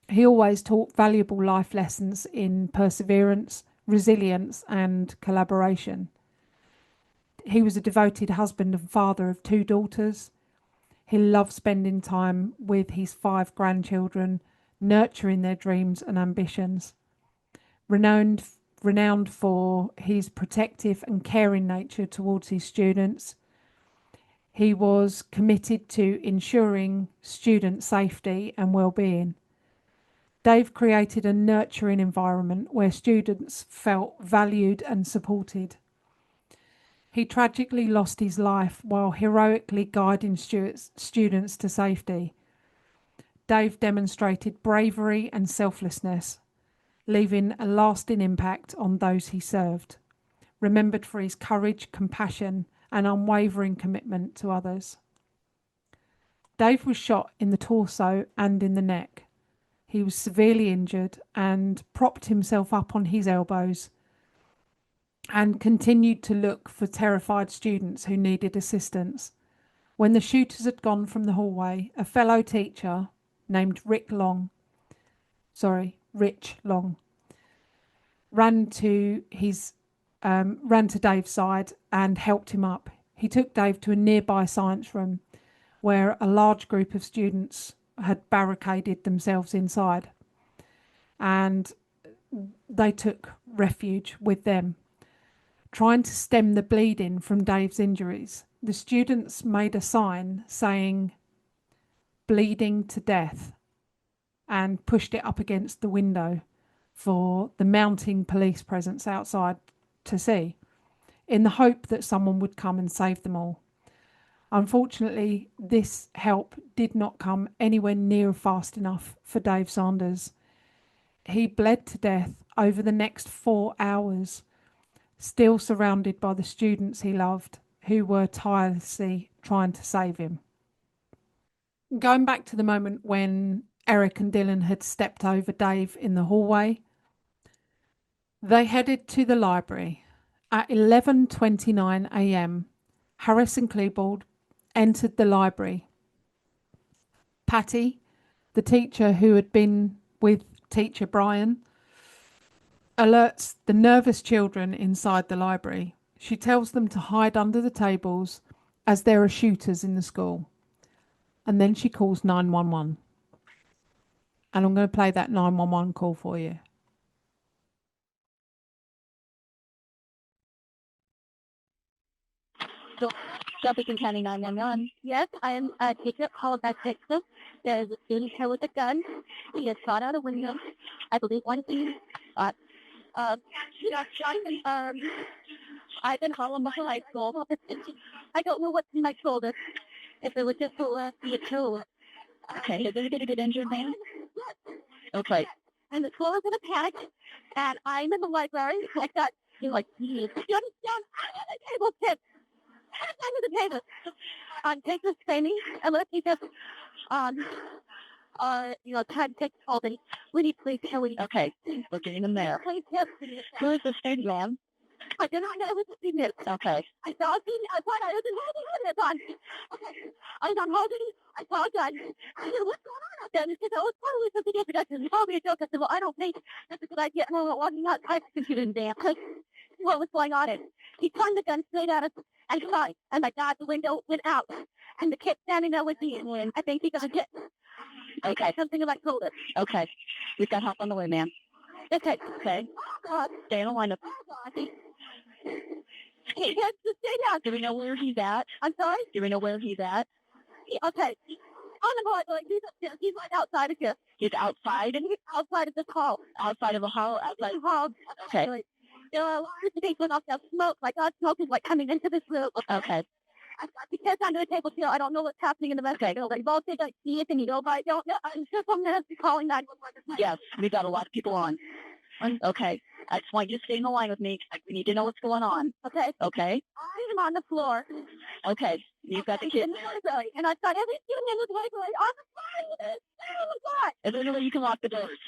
He always taught valuable life lessons in perseverance, resilience, and collaboration. He was a devoted husband and father of two daughters. He loved spending time with his 5 grandchildren, nurturing their dreams and ambitions. Renowned for his protective and caring nature towards his students, he was committed to ensuring student safety and well-being. Dave created a nurturing environment where students felt valued and supported. He tragically lost his life while heroically guiding students to safety. Dave demonstrated bravery and selflessness, leaving a lasting impact on those he served, remembered for his courage, compassion, and unwavering commitment to others. Dave was shot in the torso and in the neck. He was severely injured and propped himself up on his elbows and continued to look for terrified students who needed assistance. When the shooters had gone from the hallway, a fellow teacher named Rich Long, ran to Dave's side and helped him up. He took Dave to a nearby science room where a large group of students had barricaded themselves inside, and they took refuge with them. Trying to stem the bleeding from Dave's injuries, the students made a sign saying "bleeding to death" and pushed it up against the window for the mounting police presence outside to see, in the hope that someone would come and save them all. Unfortunately, this help did not come anywhere near fast enough for Dave Sanders. He bled to death over the next 4 hours, still surrounded by the students he loved, who were tirelessly trying to save him. Going back to the moment when Eric and Dylan had stepped over Dave in the hallway, They headed to the library. At 11:29 a.m., Harris and Klebold entered the library. Patty, the teacher who had been with teacher Brian, alerts the nervous children inside the library. She tells them to hide under the tables as there are shooters in the school. And then she calls 911. And I'm going to play that 911 call for you. Jefferson County 911. Yes, I am a teacher called at Texas. There is a student here with a gun. He has shot out a window. I believe one student got shot in I've been Columbine High School. I don't know what's in my shoulder. If it was just to be a tool. Okay, is anybody get injured, man? Okay. And the school is in a panic, and I'm in the library. I got, like, you understand? The table tipped. Under the table. Take this training, and let's see just, try to take all the, we need please, can we? Okay, we're getting them there. Please, yes. Who is the student, ma'am? I did not know it was a student. Okay. I saw a student, I thought I was holding it on. Okay. I was on holding, I saw a gun. I said, what's going on out there? And he said, oh, it's probably something different. I said, it's probably a joke. I said, well, I don't think that's a good idea. No, walking out, I think you didn't damn. What was going on? He turned the gun straight at us and cried. And my God, the window went out. And the kid standing there with me. And I think he got hit. Okay. Something like told us. Okay. We've got help on the way, ma'am. Okay. Okay. Stay in the lineup. He has to stay down. Do we know where he's at? I'm sorry? Do we know where he's at? Okay. On the board, like, he's right outside of here. He's outside? He's outside of the hall. Outside of the hall? Outside of the hall. Okay. There are a lot of things going off there. Smoke, like, smoke is, like, coming into this room. Okay. I've got the kids under the table here. I don't know what's happening in the rest of the building. Both think I see it and you know, but I don't know. I'm sure someone has to be calling 911. Yes, we got a lot of people on. Okay. I just want you to stay in the line with me. We need to know what's going on. Okay. Okay. I'm on the floor. Okay. You've got the kids. And I've got every student in the library on the floor. Oh my God. Is there any way you can lock the doors?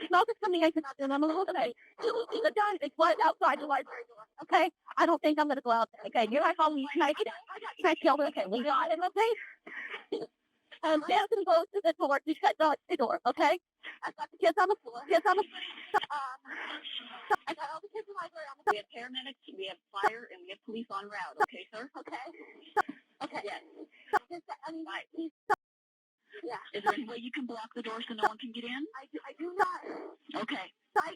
Smoke is coming in and I'm a little bit. The gun is right outside the library door. Okay. I don't think I'm going to go out there. Okay. You're not calling me. Can I tell me? Okay. We got it. Okay. They're going to go to the door to shut the door. Okay. I've got the kids on the floor. I got all the kids in the library on the floor. We have paramedics, we have fire, and we have police en route. Okay, sir? Okay. Okay. Yes. Yeah. Is there any way you can block the door so no one can get in? I do not. Okay. I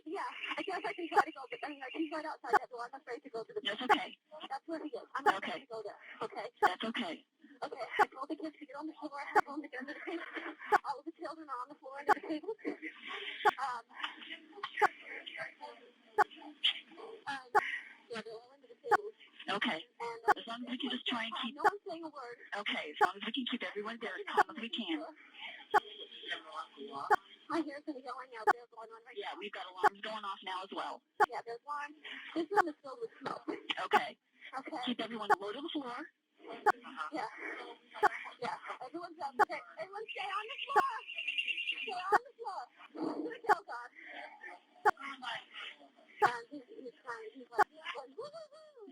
guess I can try to go, but he's right outside that door. I'm afraid to go to the door. That's okay. That's where he is. I'm not going to go there. Okay. That's okay. Okay. I told the kids to get on the floor. I told them to get under the table. All of the children are on the floor under the table. Yeah, they're all under the table. Okay. And, as long as we can just try and keep... No one's saying a word. Okay, as long as we can keep everyone there as calm as we can. I hear some yelling out there going on right now. Yeah, we've got alarms going off now as well. Yeah, there's alarms. This room is filled with smoke. Okay. Okay. Keep everyone low to the floor. Yeah. Yeah. Everyone's up. Okay. Everyone stay on the floor. Stay on the floor. Tell God. He's trying. He's like,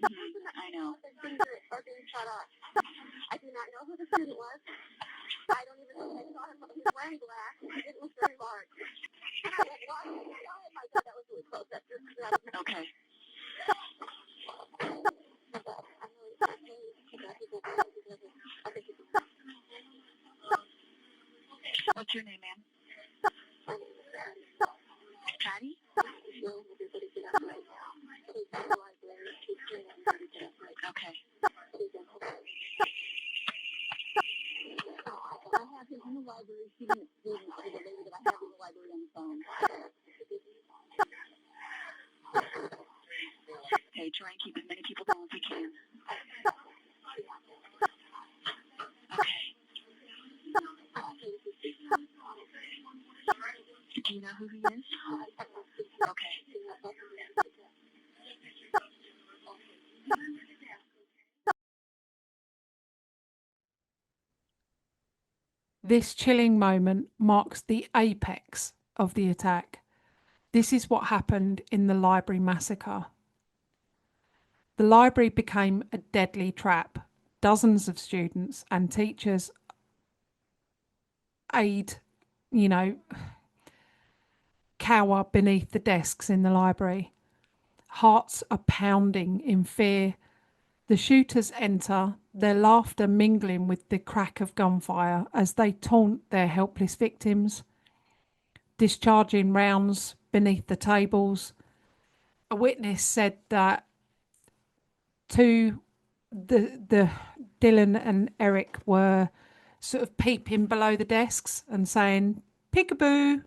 I know. His fingers are being shut off. I do not know who the student was. I don't even know if I saw him. He was wearing black. It was very large. And I went, wow. Oh my God, that was really close. That's just, okay. What's your name, ma'am? Patty? Okay. I have him in the library. She didn't see the lady that I have in the library on the phone. Okay, try and keep as many people down as we can. Okay. Do you know who he is? Okay. This chilling moment marks the apex of the attack. This is what happened in the library massacre. The library became a deadly trap. Dozens of students and teachers cower beneath the desks in the library. Hearts are pounding in fear. The shooters enter, their laughter mingling with the crack of gunfire as they taunt their helpless victims, discharging rounds beneath the tables. A witness said that the Dylan and Eric were sort of peeping below the desks and saying peekaboo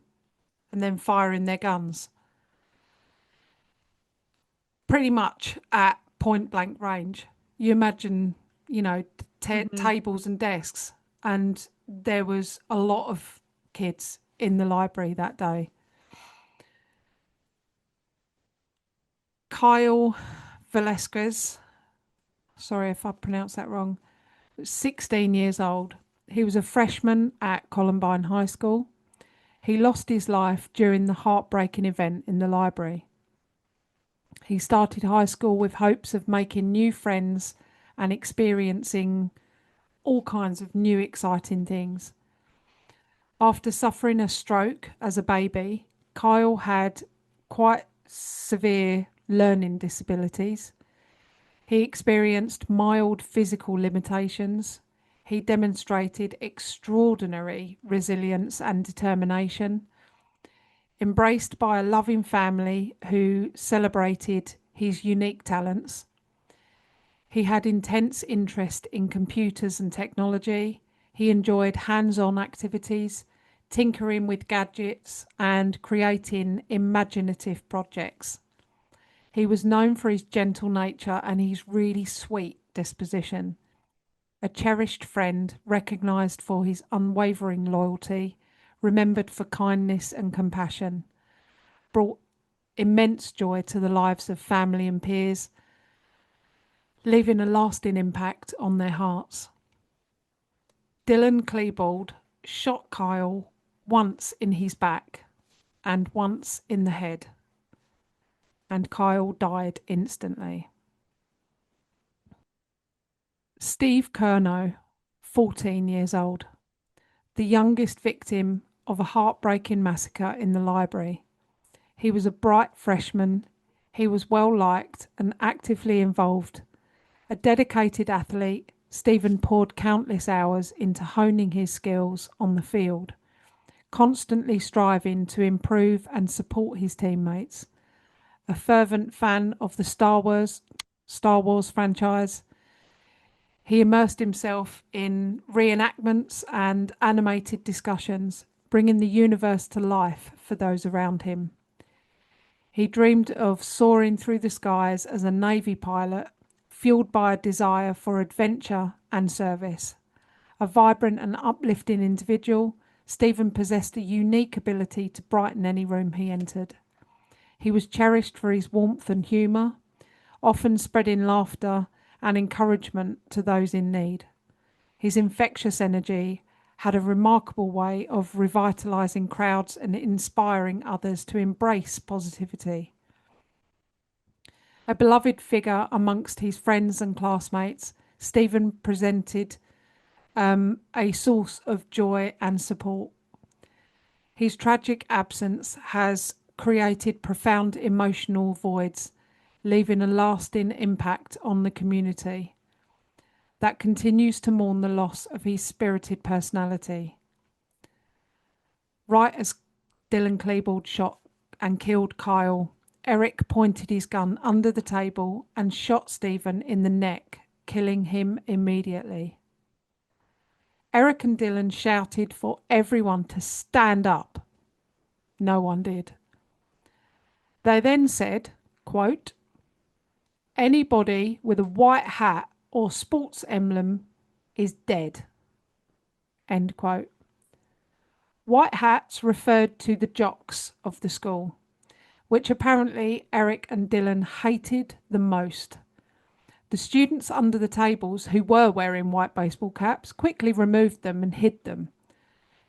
and then firing their guns. Pretty much at point blank range. You imagine, tables and desks, and there was a lot of kids in the library that day. Kyle Velasquez, sorry if I pronounced that wrong, 16 years old. He was a freshman at Columbine High School. He lost his life during the heartbreaking event in the library. He started high school with hopes of making new friends and experiencing all kinds of new exciting things. After suffering a stroke as a baby, Kyle had quite severe learning disabilities. He experienced mild physical limitations. He demonstrated extraordinary resilience and determination. Embraced by a loving family who celebrated his unique talents. He had intense interest in computers and technology. He enjoyed hands-on activities, tinkering with gadgets and creating imaginative projects. He was known for his gentle nature and his really sweet disposition. A cherished friend, recognised for his unwavering loyalty, remembered for kindness and compassion, brought immense joy to the lives of family and peers, leaving a lasting impact on their hearts. Dylan Klebold shot Kyle once in his back and once in the head, and Kyle died instantly. Steve Curnow, 14 years old, the youngest victim of a heartbreaking massacre in the library. He was a bright freshman. He was well liked and actively involved. A dedicated athlete, Stephen poured countless hours into honing his skills on the field, constantly striving to improve and support his teammates. A fervent fan of the Star Wars franchise, he immersed himself in reenactments and animated discussions, bringing the universe to life for those around him. He dreamed of soaring through the skies as a Navy pilot, fueled by a desire for adventure and service. A vibrant and uplifting individual, Stephen possessed a unique ability to brighten any room he entered. He was cherished for his warmth and humour, often spreading laughter and encouragement to those in need. His infectious energy had a remarkable way of revitalising crowds and inspiring others to embrace positivity. A beloved figure amongst his friends and classmates, Stephen presented a source of joy and support. His tragic absence has created profound emotional voids, leaving a lasting impact on the community that continues to mourn the loss of his spirited personality. Right as Dylan Klebold shot and killed Kyle, Eric pointed his gun under the table and shot Stephen in the neck, killing him immediately. Eric and Dylan shouted for everyone to stand up. No one did. They then said, quote, "Anybody with a white hat or sports emblem is dead." End quote. White hats referred to the jocks of the school, which apparently Eric and Dylan hated the most. The students under the tables who were wearing white baseball caps quickly removed them and hid them.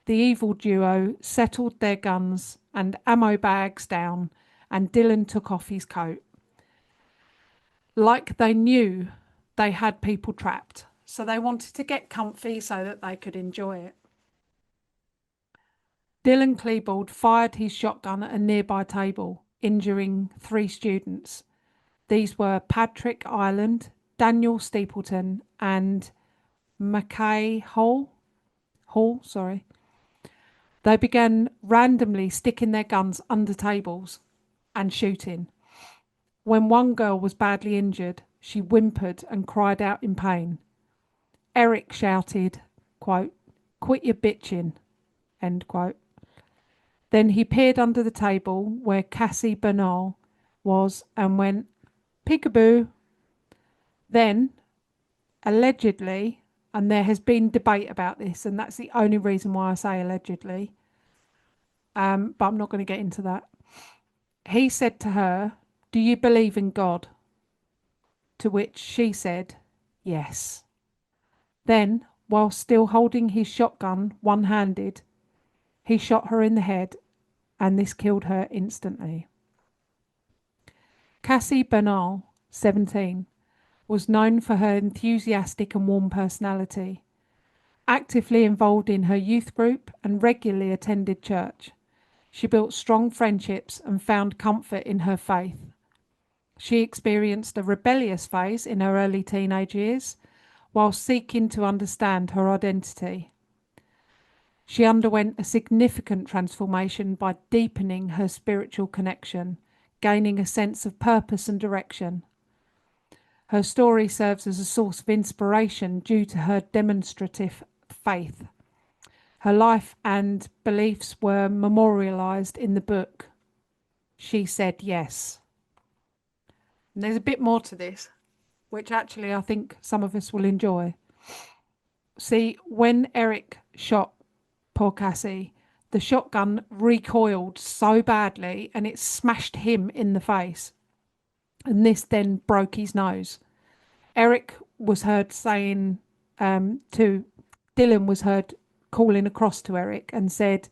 the evil duo settled their guns and ammo bags down, and Dylan took off his coat. Like they knew they had people trapped, so they wanted to get comfy so that they could enjoy it. Dylan Klebold fired his shotgun at a nearby table, injuring 3 students. These were Patrick Ireland, Daniel Steepleton, and Mackay Hall. They began randomly sticking their guns under tables and shooting. When one girl was badly injured, she whimpered and cried out in pain. Eric shouted, quote, "Quit your bitching," end quote. Then he peered under the table where Cassie Bernal was and went, "Peekaboo." Then, allegedly, and there has been debate about this, and that's the only reason why I say allegedly, but I'm not going to get into that. He said to her, "Do you believe in God?" To which she said, "Yes." Then, while still holding his shotgun one-handed, he shot her in the head, and this killed her instantly. Cassie Bernal, 17, was known for her enthusiastic and warm personality, actively involved in her youth group and regularly attended church. She built strong friendships and found comfort in her faith. She experienced a rebellious phase in her early teenage years while seeking to understand her identity. She underwent a significant transformation by deepening her spiritual connection, gaining a sense of purpose and direction. Her story serves as a source of inspiration due to her demonstrative faith. Her life and beliefs were memorialized in the book, She Said Yes. And there's a bit more to this, which actually I think some of us will enjoy. See, when Eric shot poor Cassie, the shotgun recoiled so badly and it smashed him in the face. And this then broke his nose. Eric was heard saying Dylan was heard calling across to Eric and said,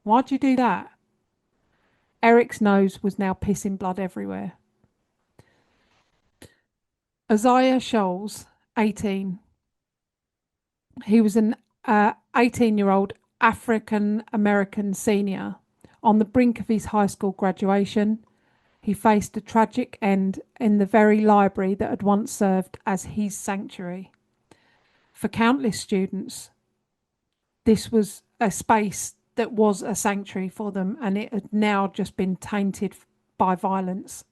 "Why'd you do that?" Eric's nose was now pissing blood everywhere. Isaiah Scholes, 18. He was an 18-year-old African-American senior. On the brink of his high school graduation, he faced a tragic end in the very library that had once served as his sanctuary. For countless students, this was a space that was a sanctuary for them, and it had now just been tainted by violence.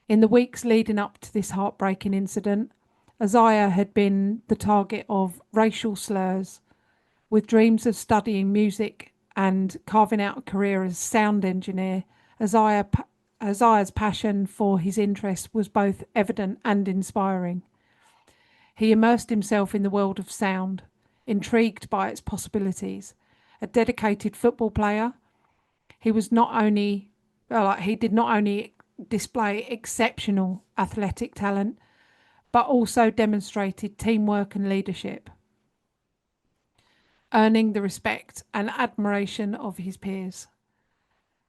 In the weeks leading up to this heartbreaking incident, Isaiah had been the target of racial slurs. With dreams of studying music and carving out a career as sound engineer, Isaiah's passion for his interest was both evident and inspiring. He immersed himself in the world of sound, intrigued by its possibilities. A dedicated football player, he did not only display exceptional athletic talent, but also demonstrated teamwork and leadership, earning the respect and admiration of his peers.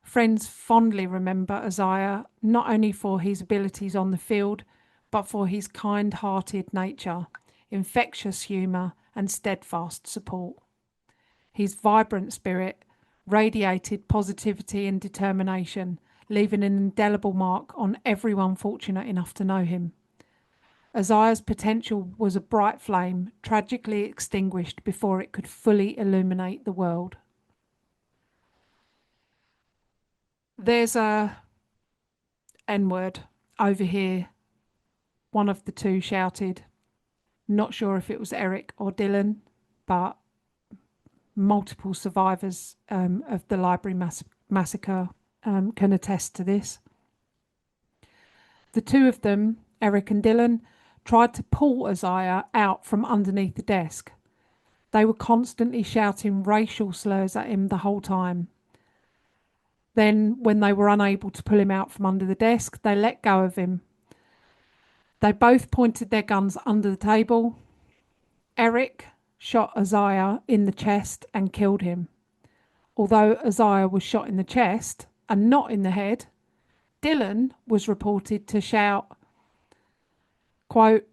Friends fondly remember Isaiah not only for his abilities on the field, but for his kind-hearted nature, infectious humour, and steadfast support. His vibrant spirit radiated positivity and determination, leaving an indelible mark on everyone fortunate enough to know him. Isaiah's potential was a bright flame, tragically extinguished before it could fully illuminate the world. There's a N-word over here, one of the two shouted. Not sure if it was Eric or Dylan, but multiple survivors of the library massacre can attest to this. The two of them, Eric and Dylan, tried to pull Isaiah out from underneath the desk. They were constantly shouting racial slurs at him the whole time. Then, when they were unable to pull him out from under the desk, they let go of him. They both pointed their guns under the table. Eric shot Isaiah in the chest and killed him. Although Isaiah was shot in the chest and not in the head, Dylan was reported to shout, quote,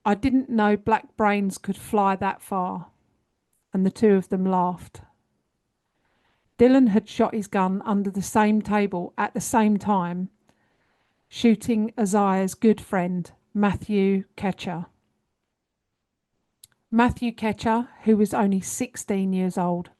"I didn't know black brains could fly that far." And the two of them laughed. Dylan had shot his gun under the same table at the same time, shooting Isaiah's good friend, Matthew Ketcher. Matthew Ketcher, who was only 16 years old.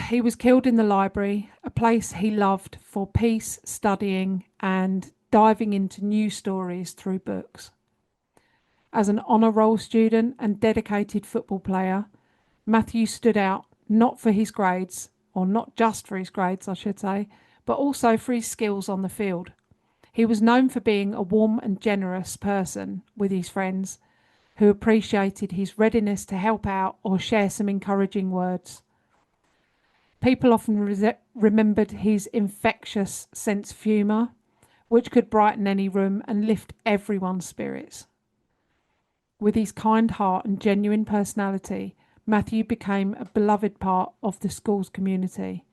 He was killed in the library, a place he loved for peace, studying, and diving into new stories through books. As an honour roll student and dedicated football player, Matthew stood out not for his grades, or not just for his grades, I should say, but also for his skills on the field. He was known for being a warm and generous person with his friends, who appreciated his readiness to help out or share some encouraging words. People often remembered his infectious sense of humour, which could brighten any room and lift everyone's spirits. With his kind heart and genuine personality, Matthew became a beloved part of the school's community,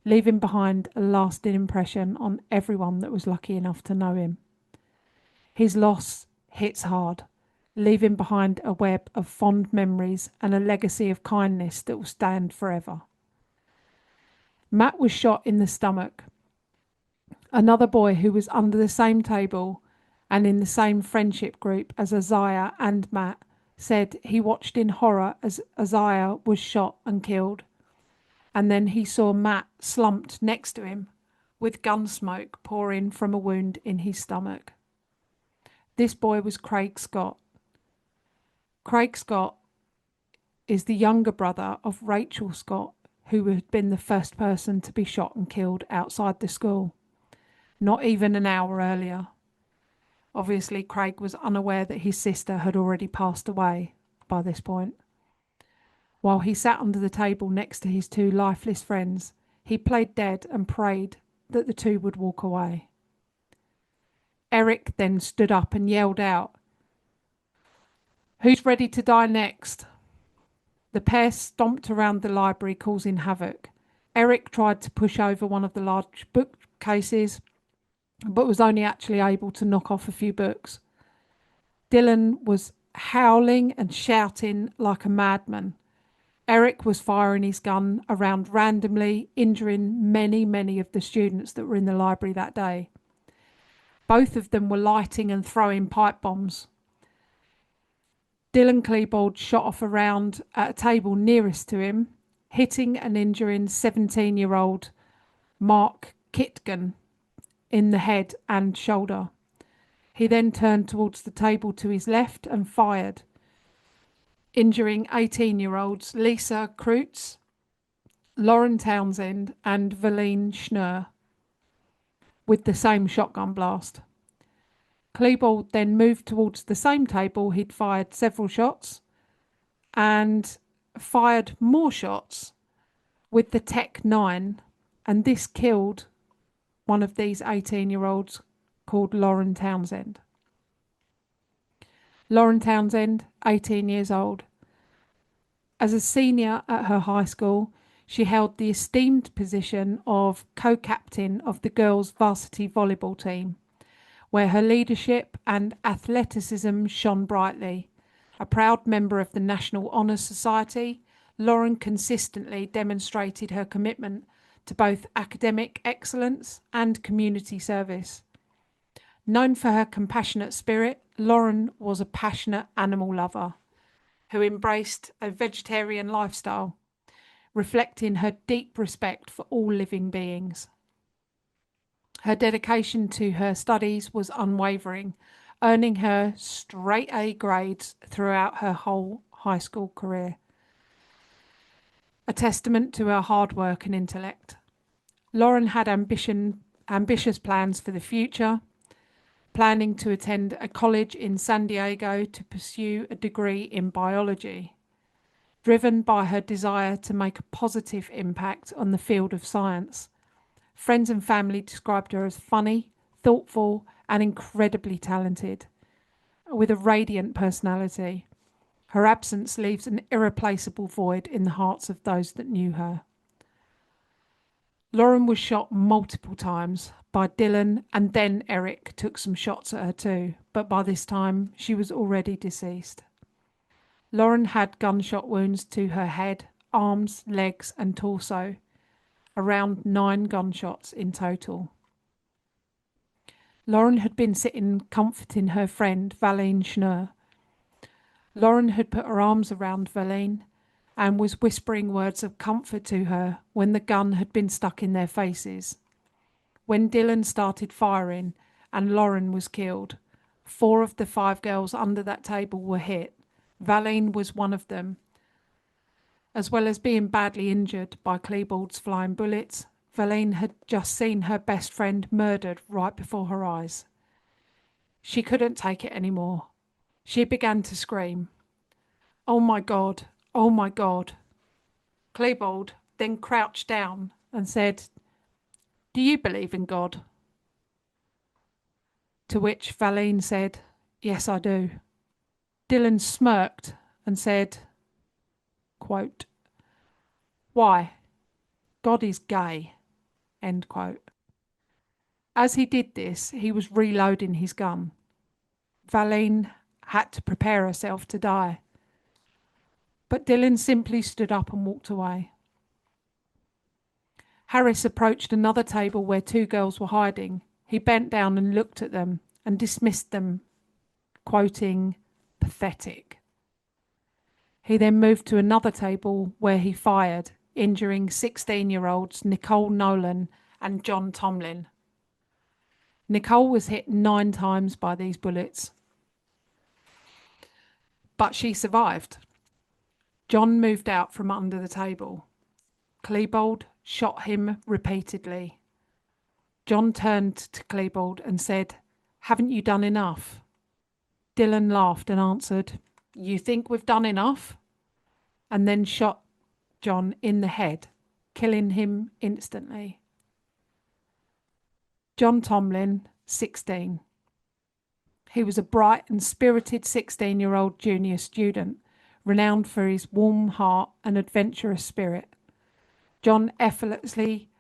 leaving behind a lasting impression on everyone that was lucky enough to know him. His loss hits hard, leaving behind a web of fond memories and a legacy of kindness that will stand forever. Matt was shot in the stomach. Another boy who was under the same table and in the same friendship group as Isaiah and Matt said he watched in horror as Isaiah was shot and killed, and then he saw Matt slumped next to him with gun smoke pouring from a wound in his stomach. This boy was Craig Scott. Craig Scott is the younger brother of Rachel Scott, who had been the first person to be shot and killed outside the school, not even an hour earlier. Obviously, Craig was unaware that his sister had already passed away by this point. While he sat under the table next to his two lifeless friends, he played dead and prayed that the two would walk away. Eric then stood up and yelled out, "Who's ready to die next?" The pair stomped around the library, causing havoc. Eric tried to push over one of the large bookcases, but was only actually able to knock off a few books. Dylan was howling and shouting like a madman. Eric was firing his gun around randomly, injuring many of the students that were in the library that day. Both of them were lighting and throwing pipe bombs. Dylan Klebold shot off a round at a table nearest to him, hitting and injuring 17-year-old Mark Kitgan in the head and shoulder. He then turned towards the table to his left and fired, injuring 18-year-olds Lisa Kreutz, Lauren Townsend and Valine Schnur with the same shotgun blast. Klebold then moved towards the same table he'd fired several shots and fired more shots with the Tech 9, and this killed one of these 18-year-olds called Lauren Townsend. Lauren Townsend, 18 years old. As a senior at her high school, she held the esteemed position of co-captain of the girls' varsity volleyball team, where her leadership and athleticism shone brightly. A proud member of the National Honor Society, Lauren consistently demonstrated her commitment to both academic excellence and community service. Known for her compassionate spirit, Lauren was a passionate animal lover who embraced a vegetarian lifestyle, reflecting her deep respect for all living beings. Her dedication to her studies was unwavering, earning her straight A grades throughout her whole high school career. A testament to her hard work and intellect. Lauren had ambitious plans for the future, planning to attend a college in San Diego to pursue a degree in biology. Driven by her desire to make a positive impact on the field of science, friends and family described her as funny, thoughtful, and incredibly talented, with a radiant personality. Her absence leaves an irreplaceable void in the hearts of those that knew her. Lauren was shot multiple times by Dylan, and then Eric took some shots at her too, but by this time she was already deceased. Lauren had gunshot wounds to her head, arms, legs and torso, around 9 gunshots in total. Lauren had been sitting comforting her friend Valine Schnur. Lauren had put her arms around Valine and was whispering words of comfort to her when the gun had been stuck in their faces. When Dylan started firing and Lauren was killed, 4 of the 5 girls under that table were hit. Valine was one of them. As well as being badly injured by Klebold's flying bullets, Valine had just seen her best friend murdered right before her eyes. She couldn't take it anymore. She began to scream, "Oh my God, oh my God." Klebold then crouched down and said, "Do you believe in God?" To which Valine said, "Yes, I do." Dylan smirked and said, quote, "Why? God is gay." End quote. As he did this, he was reloading his gun. Valine had to prepare herself to die. But Dylan simply stood up and walked away. Harris approached another table where 2 girls were hiding. He bent down and looked at them and dismissed them, quoting, "Pathetic." He then moved to another table where he fired, injuring 16-year-olds Nicole Nolan and John Tomlin. Nicole was hit 9 times by these bullets, but she survived. John moved out from under the table. Klebold shot him repeatedly. John turned to Klebold and said, "Haven't you done enough?" Dylan laughed and answered, "You think we've done enough?" And then shot John in the head, killing him instantly. John Tomlin, 16. He was a bright and spirited 16-year-old junior student, renowned for his warm heart and adventurous spirit. John effortlessly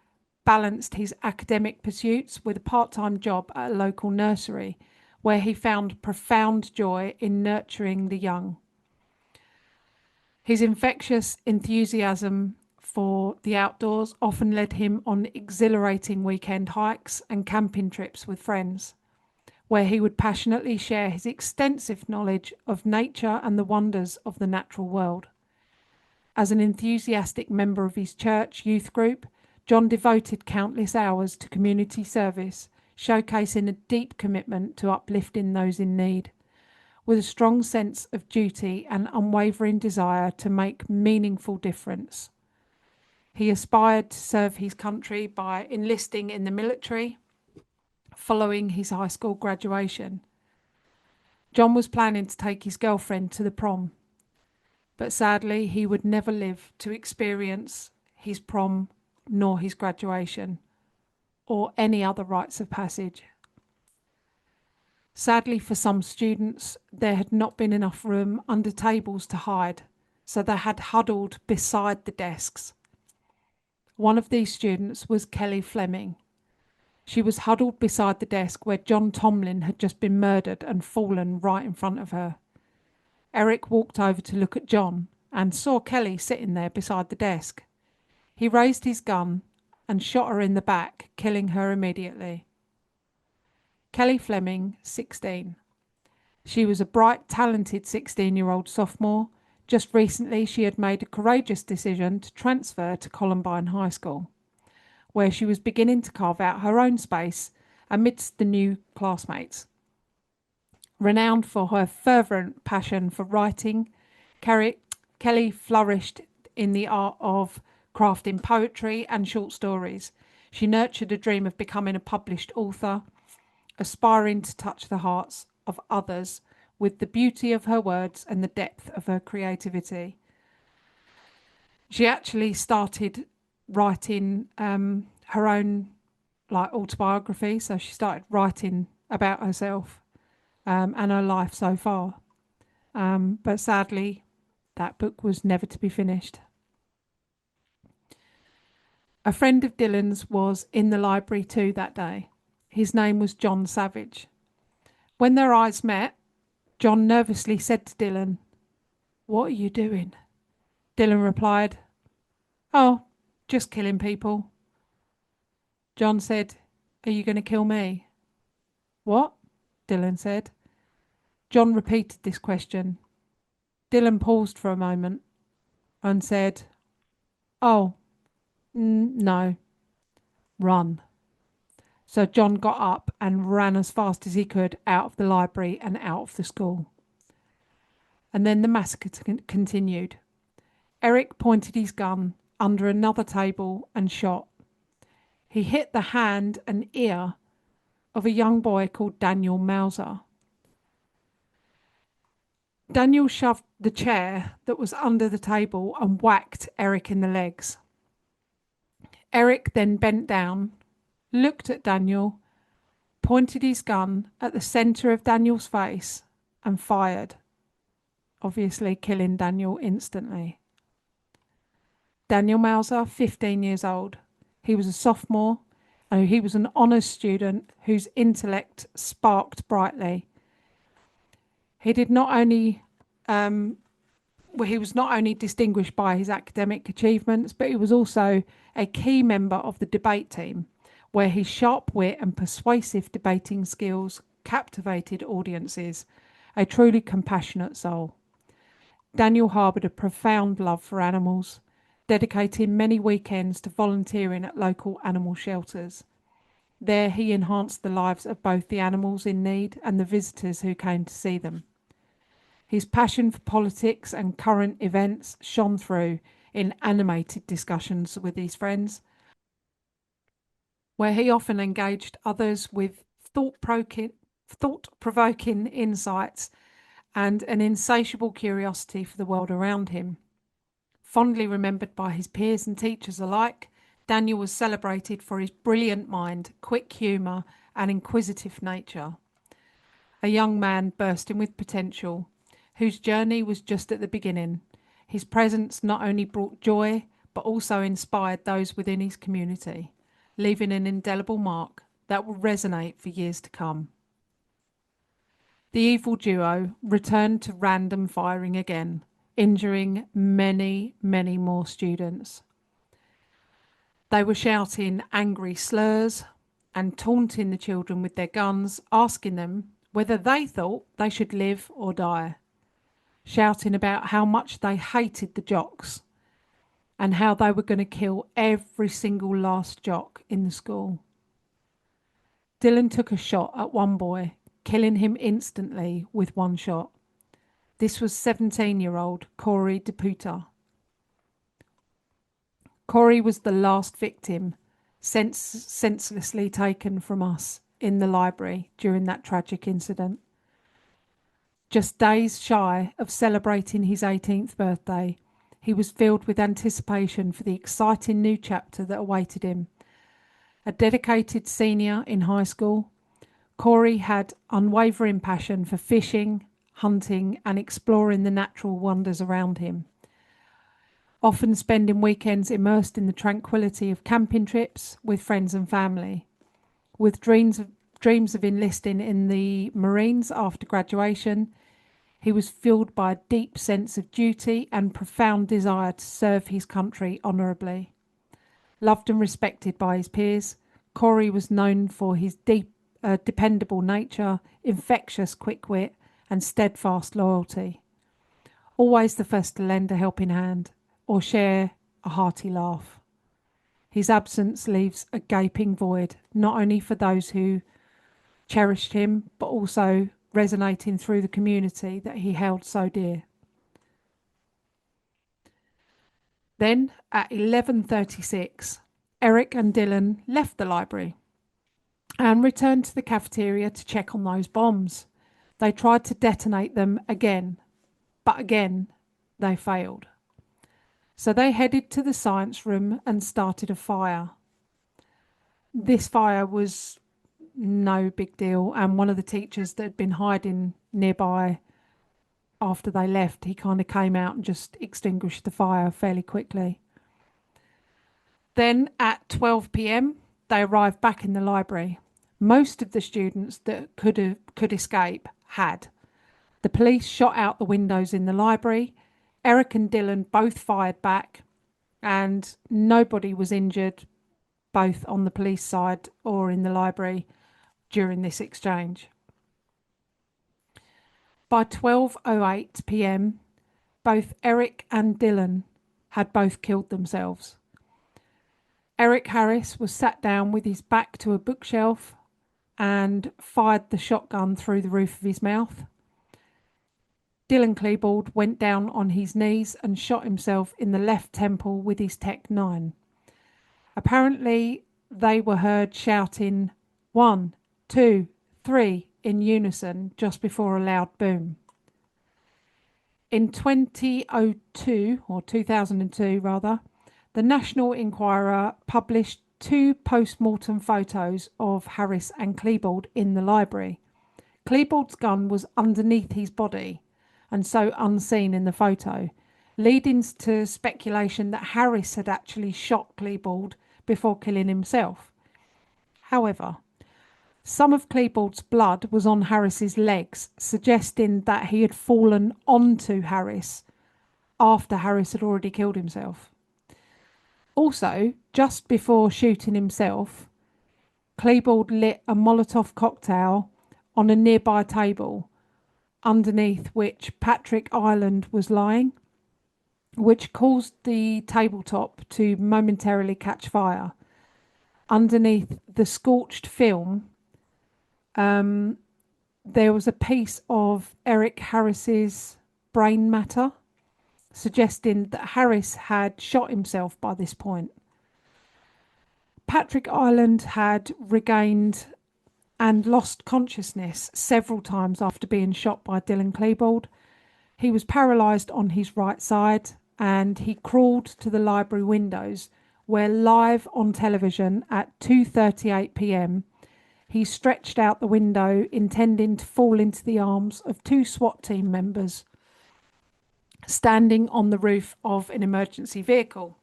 balanced his academic pursuits with a part-time job at a local nursery, where he found profound joy in nurturing the young. His infectious enthusiasm for the outdoors often led him on exhilarating weekend hikes and camping trips with friends, where he would passionately share his extensive knowledge of nature and the wonders of the natural world. As an enthusiastic member of his church youth group, John devoted countless hours to community service, showcasing a deep commitment to uplifting those in need, with a strong sense of duty and unwavering desire to make meaningful difference. He aspired to serve his country by enlisting in the military following his high school graduation. John was planning to take his girlfriend to the prom, but sadly he would never live to experience his prom nor his graduation or any other rites of passage. Sadly for some students, there had not been enough room under tables to hide, so they had huddled beside the desks. One of these students was Kelly Fleming. She was huddled beside the desk where John Tomlin had just been murdered and fallen right in front of her. Eric walked over to look at John and saw Kelly sitting there beside the desk. He raised his gun and shot her in the back, killing her immediately. Kelly Fleming, 16. She was a bright, talented 16-year-old sophomore. Just recently, she had made a courageous decision to transfer to Columbine High School, where she was beginning to carve out her own space amidst the new classmates. Renowned for her fervent passion for writing, Kelly flourished in the art of crafting poetry and short stories. She nurtured a dream of becoming a published author, aspiring to touch the hearts of others with the beauty of her words and the depth of her creativity. She actually started writing her own autobiography, so she started writing about herself and her life so far. But sadly, That book was never to be finished. A friend of Dylan's was in the library too that day. His name was John Savage. When their eyes met, John nervously said to Dylan, "What are you doing?" Dylan replied, "Oh, just killing people." John said, "Are you going to kill me?" "What?" Dylan said. John repeated this question. Dylan paused for a moment and said, "Oh, no, run." So John got up and ran as fast as he could out of the library and out of the school. And then the massacre continued. Eric pointed his gun under another table and shot. He hit the hand and ear of a young boy called Daniel Mauser. Daniel shoved the chair that was under the table and whacked Eric in the legs. Eric then bent down, looked at Daniel, pointed his gun at the centre of Daniel's face and fired, obviously killing Daniel instantly. Daniel Mauser, 15 years old. He was a sophomore and he was an honours student whose intellect sparked brightly. He was not only distinguished by his academic achievements, but he was also a key member of the debate team, where his sharp wit and persuasive debating skills captivated audiences, a truly compassionate soul. Daniel harboured a profound love for animals, dedicating many weekends to volunteering at local animal shelters. There he enhanced the lives of both the animals in need and the visitors who came to see them. His passion for politics and current events shone through in animated discussions with his friends, where he often engaged others with thought-provoking insights and an insatiable curiosity for the world around him. Fondly remembered by his peers and teachers alike, Daniel was celebrated for his brilliant mind, quick humour and inquisitive nature. A young man bursting with potential, whose journey was just at the beginning. His presence not only brought joy, but also inspired those within his community, leaving an indelible mark that will resonate for years to come. The evil duo returned to random firing again, injuring many, many more students. They were shouting angry slurs and taunting the children with their guns, asking them whether they thought they should live or die, shouting about how much they hated the jocks and how they were going to kill every single last jock in the school. Dylan took a shot at one boy, killing him instantly with one shot. This was 17-year-old Corey DePuta. Corey was the last victim senselessly taken from us in the library during that tragic incident. Just days shy of celebrating his 18th birthday, he was filled with anticipation for the exciting new chapter that awaited him. A dedicated senior in high school, Corey had unwavering passion for fishing, hunting, and exploring the natural wonders around him, often spending weekends immersed in the tranquility of camping trips with friends and family. With dreams of enlisting in the Marines after graduation, he was fueled by a deep sense of duty and profound desire to serve his country honourably. Loved and respected by his peers, Corey was known for his dependable nature, infectious quick wit, and steadfast loyalty. Always the first to lend a helping hand or share a hearty laugh. His absence leaves a gaping void, not only for those who cherished him, but also resonating through the community that he held so dear. Then, at 11:36, Eric and Dylan left the library and returned to the cafeteria to check on those bombs. They tried to detonate them again, but again, they failed. So they headed to the science room and started a fire. This fire was no big deal, and one of the teachers that had been hiding nearby after they left, he kind of came out and just extinguished the fire fairly quickly. Then at 12 p.m, they arrived back in the library. Most of the students that could escape had. The police shot out the windows in the library. Eric and Dylan both fired back, and nobody was injured, both on the police side or in the library, during this exchange. By 12:08 p.m, both Eric and Dylan had both killed themselves. Eric Harris was sat down with his back to a bookshelf and fired the shotgun through the roof of his mouth. Dylan Klebold went down on his knees and shot himself in the left temple with his Tech 9. Apparently, they were heard shouting 1, 2, 3 in unison just before a loud boom. In 2002 rather, the National Enquirer published 2 post-mortem photos of Harris and Klebold in the library. Klebold's gun was underneath his body and so unseen in the photo, leading to speculation that Harris had actually shot Klebold before killing himself. However, some of Klebold's blood was on Harris's legs, suggesting that he had fallen onto Harris after Harris had already killed himself. Also, just before shooting himself, Klebold lit a Molotov cocktail on a nearby table, underneath which Patrick Ireland was lying, which caused the tabletop to momentarily catch fire. Underneath the scorched film, there was a piece of Eric Harris's brain matter, suggesting that Harris had shot himself by this point. Patrick Ireland had regained and lost consciousness several times after being shot by Dylan Klebold. He was paralysed on his right side, and he crawled to the library windows, where live on television at 2:38 p.m, he stretched out the window, intending to fall into the arms of 2 SWAT team members standing on the roof of an emergency vehicle.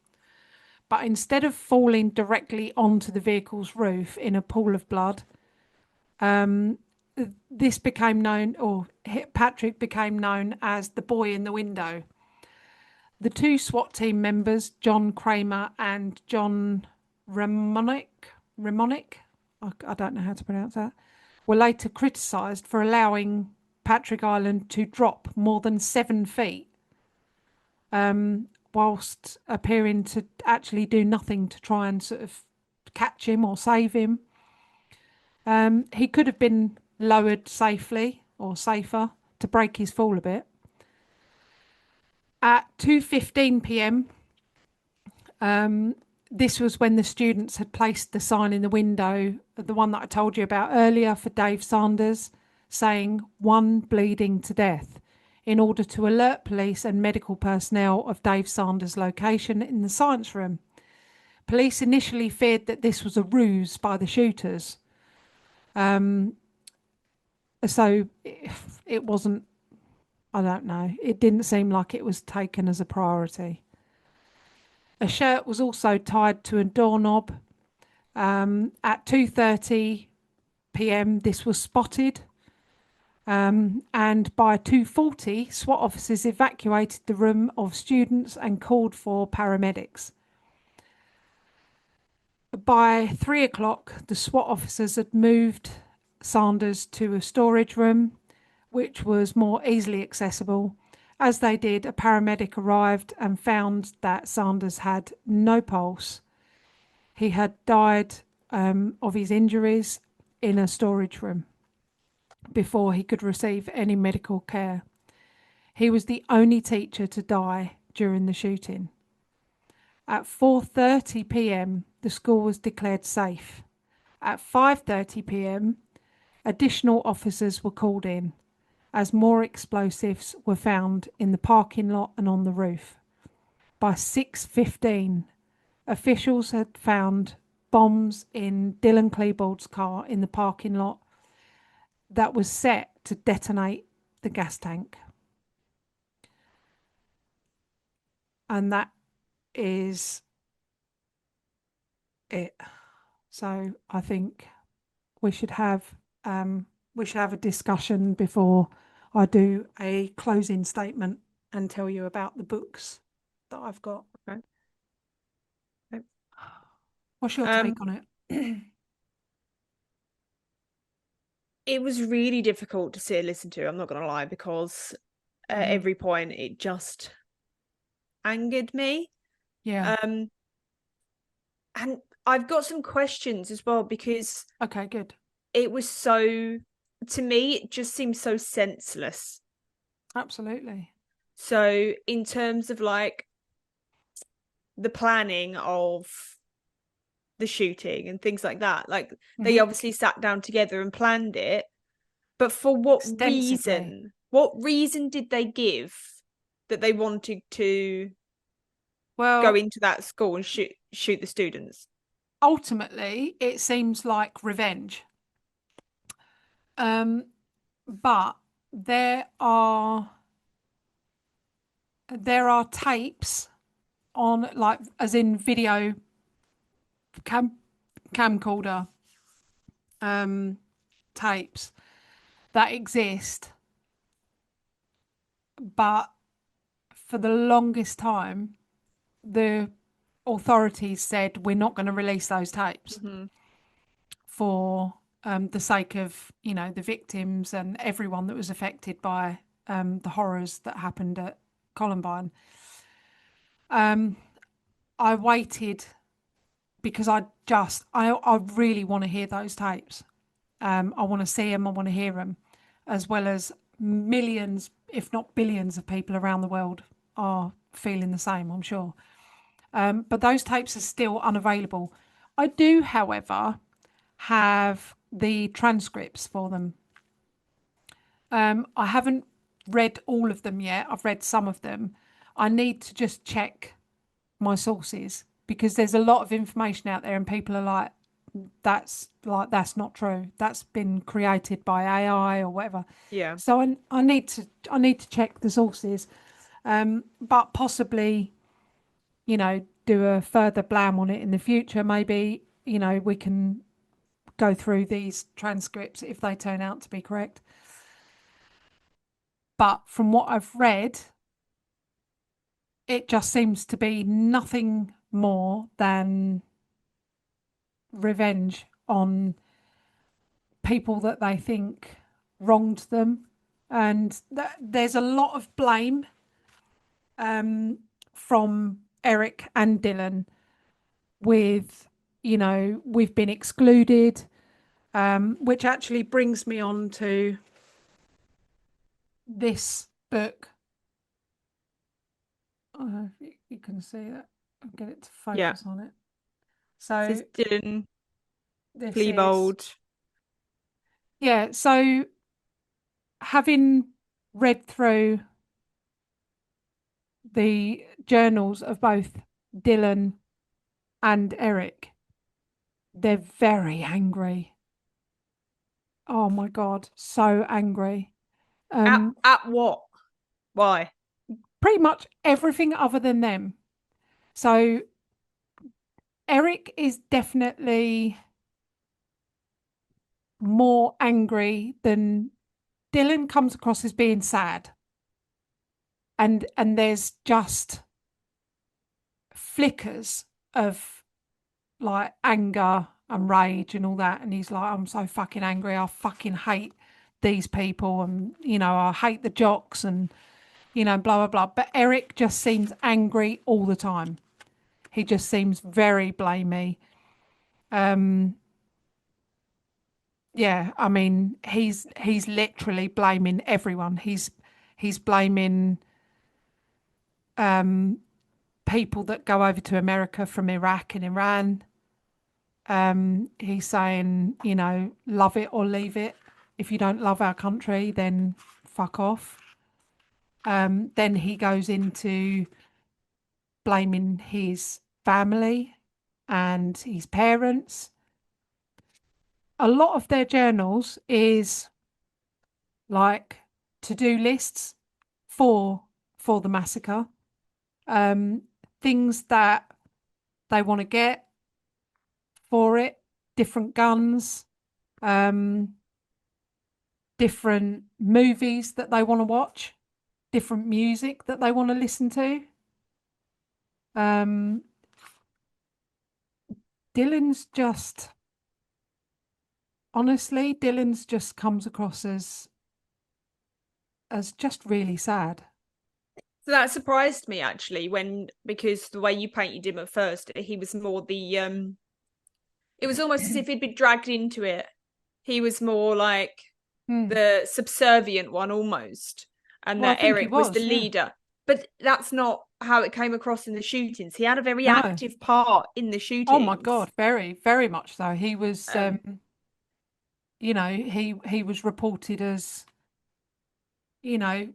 But instead of falling directly onto the vehicle's roof in a pool of blood, this became known, or Patrick became known as the boy in the window. The 2 SWAT team members, John Kramer and John Ramonic, I don't know how to pronounce that, were later criticised for allowing Patrick Ireland to drop more than 7 feet, whilst appearing to actually do nothing to try and sort of catch him or save him. He could have been lowered safely or safer to break his fall a bit. At 2:15 p.m, this was when the students had placed the sign in the window, the one that I told you about earlier, for Dave Sanders, saying 1 bleeding to death, in order to alert police and medical personnel of Dave Sanders' location in the science room. Police initially feared that this was a ruse by the shooters. So it wasn't, I don't know, it didn't seem like it was taken as a priority. A shirt was also tied to a doorknob. At 2:30 p.m, this was spotted. And by 2:40, SWAT officers evacuated the room of students and called for paramedics. By 3 o'clock, the SWAT officers had moved Sanders to a storage room, which was more easily accessible. As they did, a paramedic arrived and found that Sanders had no pulse. He had died of his injuries in a storage room before he could receive any medical care. He was the only teacher to die during the shooting. At 4:30 p.m, the school was declared safe. At 5:30 p.m, additional officers were called in, as more explosives were found in the parking lot and on the roof. By 6:15, officials had found bombs in Dylan Klebold's car in the parking lot that was set to detonate the gas tank. and that is it. So I think we should have a discussion before I do a closing statement and tell you about the books that I've got. Okay. Okay. What's your take on it? It was really difficult to sit and listen to, I'm not gonna lie, because at every point it just angered me. Yeah. And I've got some questions as well, because Okay, good. it was so, to me, it just seemed so senseless. Absolutely. So in terms of like the planning of the shooting and things like that, like they obviously sat down together and planned it, but for what Extensively. reason? What reason did they give that they wanted to Well, go into that school and shoot the students? ultimately, it seems like revenge. But there are tapes on, like, as in video camcorder tapes that exist, but for the longest time the authorities said we're not going to release those tapes for the sake of, you know, the victims and everyone that was affected by the horrors that happened at Columbine. I waited because I really want to hear those tapes. I want to see them, I want to hear them, as well as millions, if not billions, of people around the world are feeling the same, I'm sure. But those tapes are still unavailable. I do, however, have the transcripts for them. I haven't read all of them yet. I've read some of them. I need to just check my sources because there's a lot of information out there and people are like, that's not true. That's been created by AI or whatever. Yeah. So I need to check the sources, but possibly, you know, do a further blam on it in the future. Maybe, you know, we can go through these transcripts if they turn out to be correct. But from what I've read, it just seems to be nothing more than revenge on people that they think wronged them. And there's a lot of blame from Eric and Dylan with, you know, we've been excluded, which actually brings me on to this book. I don't know if you can see that. I'll get it to focus on it. So this is Dylan this Klebold. is, yeah, so having read through the journals of both Dylan and Eric, they're very angry. Oh my God, so angry. At what? Why? Pretty much everything other than them. So Eric is definitely more angry than Dylan. Comes across as being sad. And there's just flickers of like anger and rage and all that. And he's like, I'm so fucking angry. I fucking hate these people. And, you know, I hate the jocks and, you know, blah, blah, blah. But Eric just seems angry all the time. He just seems very blamey. Yeah, I mean, he's literally blaming everyone. He's blaming people that go over to America from Iraq and Iran. He's saying, you know, love it or leave it. If you don't love our country, then fuck off. Then he goes into blaming his family and his parents. A lot of their journals is like to-do lists for the massacre. things that they want to get for it, different guns, different movies that they want to watch, different music that they want to listen to. Dylan's just, honestly, Dylan's just comes across as just really sad. So that surprised me actually, because the way you painted him at first, he was more it was almost as if he'd been dragged into it. He was more like the subservient one almost, and Well, I that think he Eric was the was, yeah. leader. But that's not how it came across in the shootings. He had a very No. active part in the shootings. Oh my God, very, very much so. He was, you know, he was reported as, you know,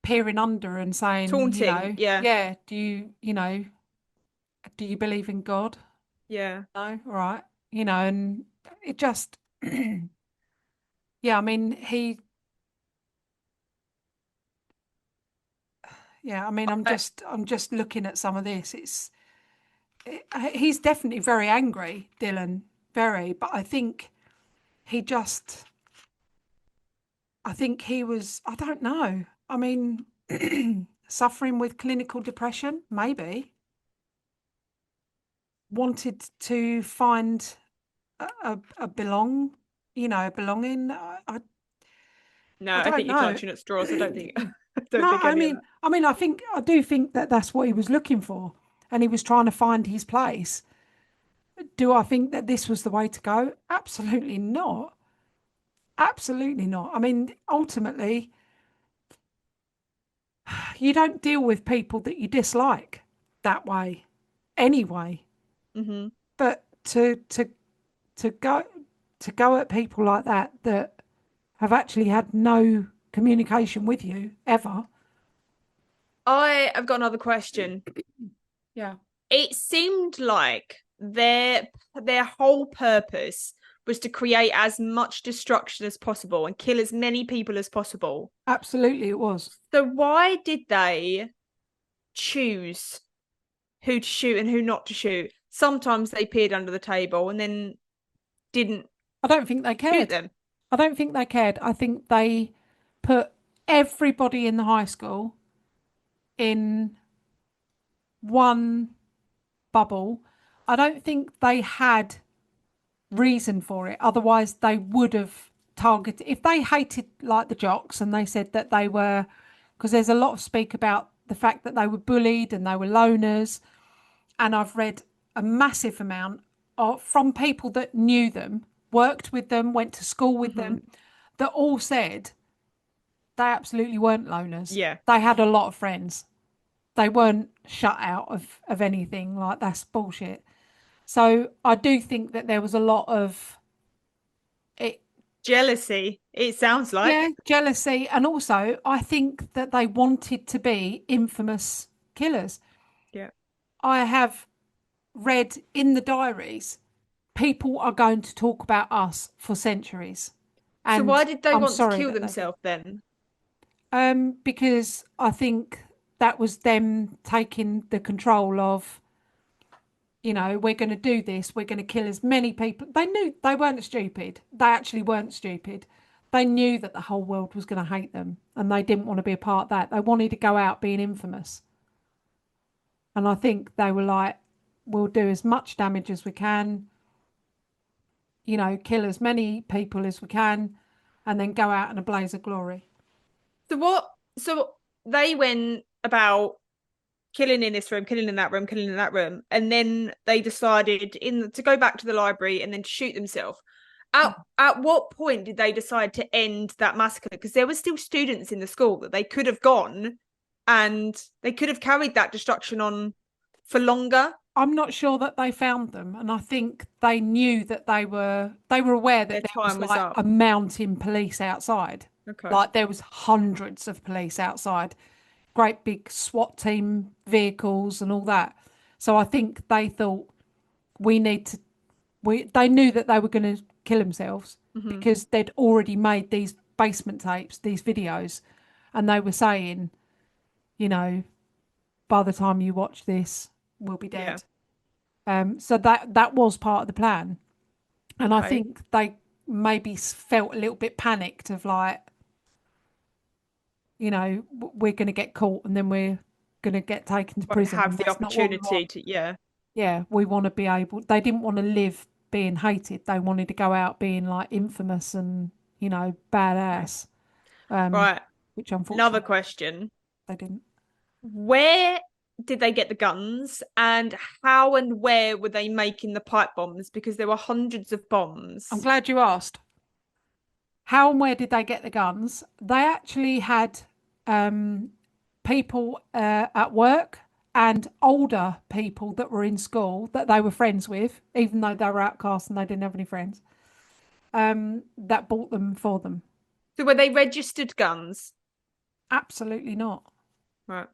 peering under and saying, you taunting, know, yeah, do you believe in God? yeah. No, all right, you know, and it just, yeah, I mean, yeah, I mean, I'm just looking at some of this. He's definitely very angry, Dylan, very, but I think he just, I think he was, I don't know. I mean, suffering with clinical depression, maybe. Wanted to find a belonging. No, I I don't think you're know. clutching at straws. I don't think I No, don't think any of that. I do think that that's what he was looking for, and he was trying to find his place. Do I think that this was the way to go? Absolutely not. Absolutely not. I mean, ultimately, you don't deal with people that you dislike that way anyway. Mm-hmm. But to go at people like that have actually had no communication with you ever. I have got another question. Yeah. It seemed like their whole purpose was to create as much destruction as possible and kill as many people as possible. Absolutely, it was. So why did they choose who to shoot and who not to shoot? Sometimes they peered under the table and then didn't I don't think they shoot cared. them. I don't think they cared. I think they put everybody in the high school in one bubble. I don't think they had reason for it. Otherwise, they would have targeted. If they hated like the jocks and they said that they were, because there's a lot of speak about the fact that they were bullied and they were loners. And I've read a massive amount from people that knew them, worked with them, went to school with them, that all said they absolutely weren't loners. Yeah. They had a lot of friends. They weren't shut out of anything. Like, that's bullshit. So I do think that there was a lot of it. Jealousy, it sounds like. Yeah, jealousy. And also, I think that they wanted to be infamous killers. Yeah. I have read in the diaries, people are going to talk about us for centuries. So And why did they I'm want to sorry kill that they did. themselves then? Because I think that was them taking the control of, you know, we're going to do this, we're going to kill as many people. They knew they weren't stupid. They actually weren't stupid. They knew that the whole world was going to hate them and they didn't want to be a part of that. They wanted to go out being infamous. And I think they were like, we'll do as much damage as we can, you know, kill as many people as we can, and then go out in a blaze of glory. So they went about killing in this room, killing in that room, killing in that room, and then they decided to go back to the library and then to shoot themselves. At what point did they decide to end that massacre? Because there were still students in the school that they could have gone and they could have carried that destruction on for longer. I'm not sure that they found them, and I think they knew that they were aware that Their there was time was like up. a mountain police outside. Okay. Like, there was hundreds of police outside, great big SWAT team vehicles and all that. So I think they thought they knew that they were going to kill themselves because they'd already made these basement tapes, these videos, and they were saying, you know, by the time you watch this will be Yeah. dead. So that was part of the plan. And I Okay. think they maybe felt a little bit panicked of like, you know, we're going to get caught and then we're going to get taken to Won't prison. have And the that's not what we want. opportunity to, yeah. Yeah, we want to be able, they didn't want to live being hated. They wanted to go out being like infamous and, you know, badass. Right. Which Another unfortunately question. they didn't. Where did they get the guns, and how and where were they making the pipe bombs? Because there were hundreds of bombs. I'm glad you asked. How and where did they get the guns? They actually had people at work and older people that were in school that they were friends with, even though they were outcasts and they didn't have any friends, that bought them for them. So were they registered guns? Absolutely not. Right.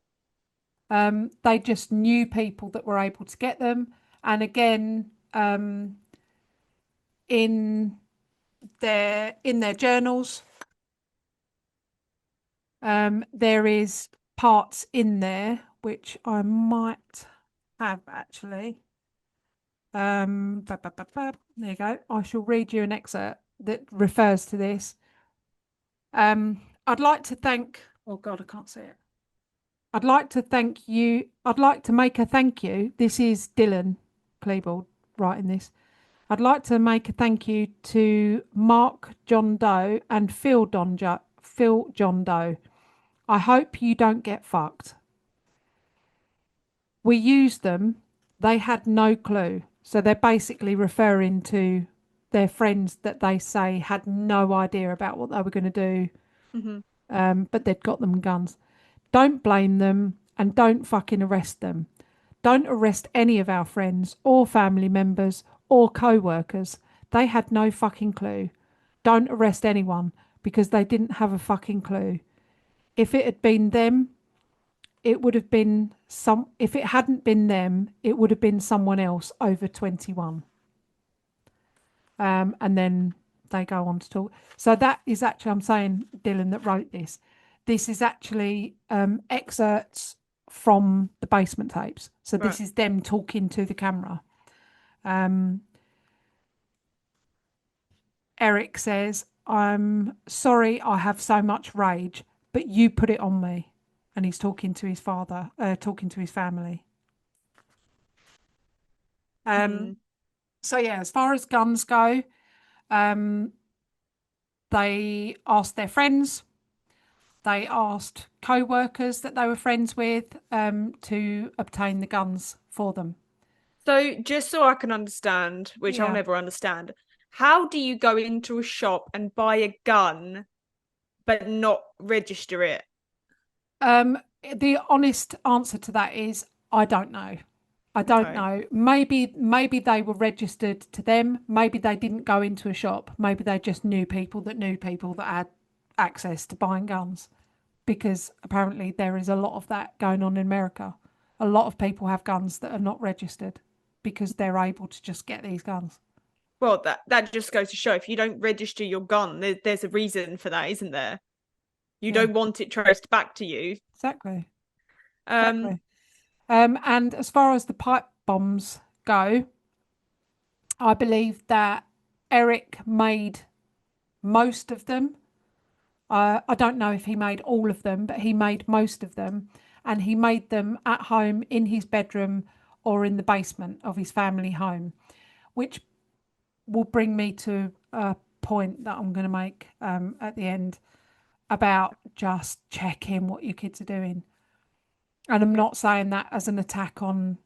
They just knew people that were able to get them. And again, in their journals, there is parts in there which I might have actually. There you go. I shall read you an excerpt that refers to this. I'd like to thank. Oh God, I can't see it. I'd like to thank you. I'd like to make a thank you. This is Dylan Klebold writing this. I'd like to make a thank you to Mark John Doe and Phil John Doe. I hope you don't get fucked. We used them. They had no clue. So they're basically referring to their friends that they say had no idea about what they were going to do, but they'd got them guns. Don't blame them and don't fucking arrest them. Don't arrest any of our friends or family members or co-workers. They had no fucking clue. Don't arrest anyone because they didn't have a fucking clue. If it had been them, it would have been if it hadn't been them, it would have been someone else over 21. And then they go on to talk. So that is actually, I'm saying, Dylan that wrote this. This is actually excerpts from the basement tapes. So this Right. is them talking to the camera. Eric says, I'm sorry I have so much rage, but you put it on me. And he's talking to his father, talking to his family. So yeah, as far as guns go, they asked their friends, they asked co-workers that they were friends with to obtain the guns for them. So just so I can understand, which I'll Yeah. never understand, how do you go into a shop and buy a gun but not register it? The honest answer to that is I don't know. I don't Okay. know. Maybe they were registered to them. Maybe they didn't go into a shop. Maybe they just knew people that had access to buying guns. Because apparently there is a lot of that going on in America. A lot of people have guns that are not registered because they're able to just get these guns. Well, that just goes to show if you don't register your gun, there's a reason for that, isn't there? You Yeah. don't want it traced back to you. Exactly. Um, Exactly. And as far as the pipe bombs go, I believe that Eric made most of them. I don't know if he made all of them, but he made most of them. And he made them at home in his bedroom or in the basement of his family home, which will bring me to a point that I'm going to make at the end about just checking what your kids are doing. And I'm not saying that as an attack on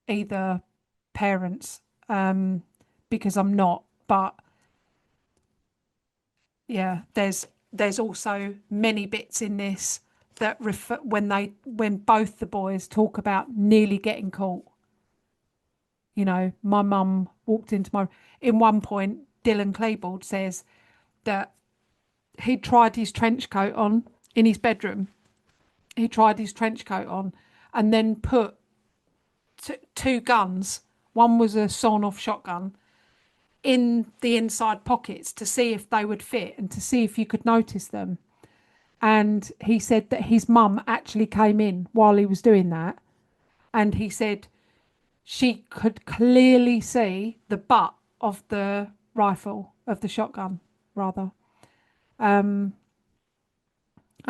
either parents, because I'm not. But yeah, there's also many bits in this that refer when both the boys talk about nearly getting caught. You know, my mum walked into my. In one point, Dylan Klebold says that he tried his trench coat on in his bedroom. He tried his trench coat on and then put two guns. One was a sawn-off shotgun in the inside pockets to see if they would fit and to see if you could notice them. And he said that his mum actually came in while he was doing that. And he said she could clearly see the butt of the rifle, of the shotgun, rather. And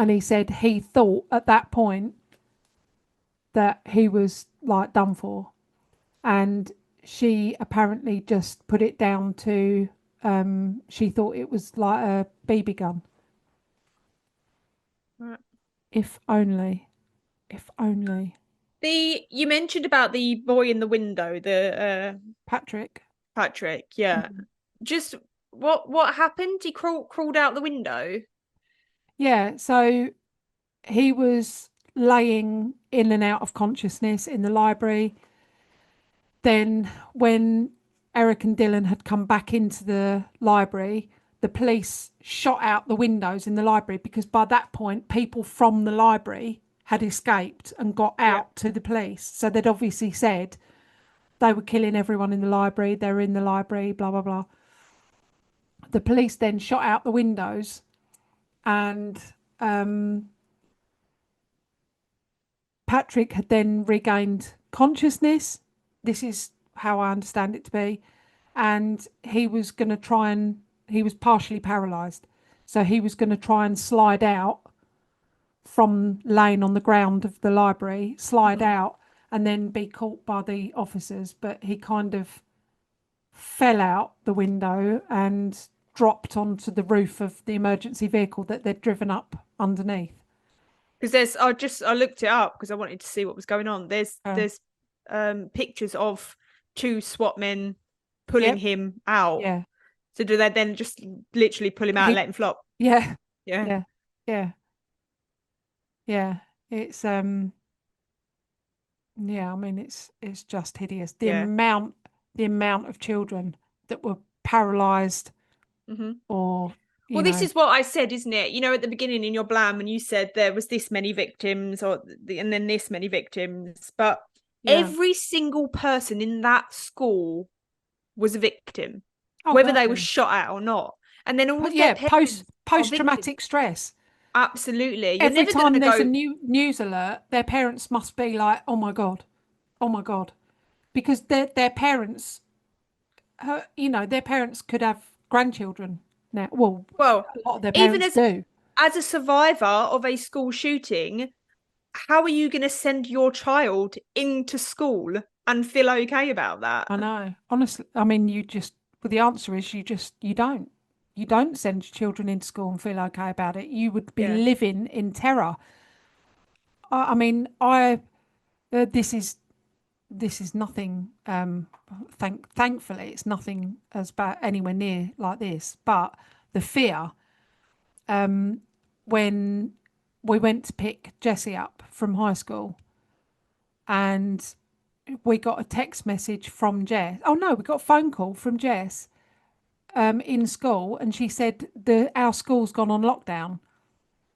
he said he thought at that point that he was like done for. And she apparently just put it down to she thought it was like a BB gun. Right. If only. If only. You mentioned about the boy in the window, the Patrick. Patrick, yeah. Just what happened? He crawled out the window. Yeah, so he was laying in and out of consciousness in the library. Then, when Eric and Dylan had come back into the library, the police shot out the windows in the library because by that point, people from the library had escaped and got out to the police. So they'd obviously said they were killing everyone in the library, they were in the library, blah, blah, blah. The police then shot out the windows and Patrick had then regained consciousness. This is how I understand it to be. And he was going to try and, he was partially paralysed. So he was going to try and slide out from laying on the ground of the library, slide out and then be caught by the officers. But he kind of fell out the window and dropped onto the roof of the emergency vehicle that they'd driven up underneath. Because I looked it up because I wanted to see what was going on. There's pictures of two SWAT men pulling him out. Yeah. So do they then just literally pull him out and let him flop? Yeah. Yeah. Yeah. Yeah. Yeah. It's yeah, I mean it's just hideous. The amount of children that were paralysed or well, this is what I said, isn't it? You know, at the beginning in your blam, when you said there was this many victims, and then this many victims, but every single person in that school was a victim, whether they were shot at or not. And then all of their parents post traumatic stress. Absolutely. You're Every never time there's go... a new news alert, their parents must be like, "Oh my god, oh my god," because their parents, you know, their parents could have grandchildren now. Well, a lot of their parents do. As a survivor of a school shooting, how are you going to send your child into school and feel okay about that? I know. Honestly, I mean, well, the answer is you don't. You don't send your children into school and feel okay about it. You would be living in terror. I mean, this is nothing. Thankfully, it's nothing as bad anywhere near like this. But the fear, when we went to pick Jessie up from high school, and we got a text message from Jess. Oh no, we got a phone call from Jess in school, and she said our school's gone on lockdown,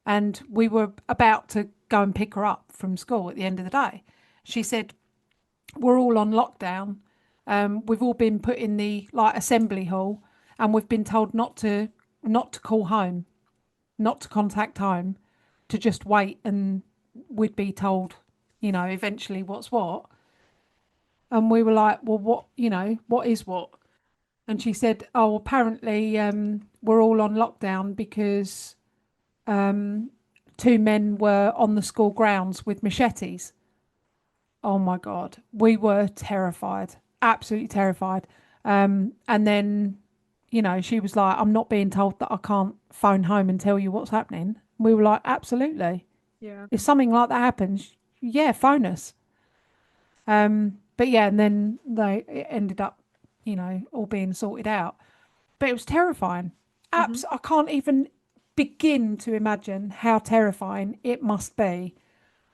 and we were about to go and pick her up from school at the end of the day. She said, "We're all on lockdown. We've all been put in the assembly hall, and we've been told not to call home, not to contact home, to just wait, and we'd be told, you know, eventually what's what." And we were like, "Well, what is what?" And she said, "Oh, apparently we're all on lockdown because two men were on the school grounds with machetes." Oh my God. We were terrified, absolutely terrified. And then, you know, she was like, "I'm not being told that I can't phone home and tell you what's happening." We were like, "Absolutely. Yeah. If something like that happens, yeah, phone us." But yeah, and then it ended up, you know, all being sorted out. But it was terrifying. I can't even begin to imagine how terrifying it must be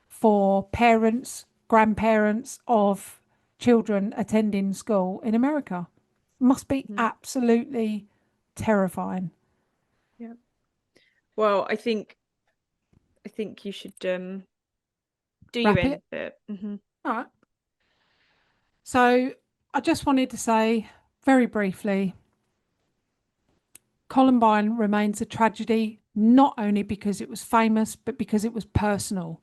for parents, grandparents of children attending school in America. It must be absolutely terrifying. Yeah. Well, I think you should do your Wrap end it. bit. All right. So I just wanted to say very briefly, Columbine remains a tragedy not only because it was famous, but because it was personal.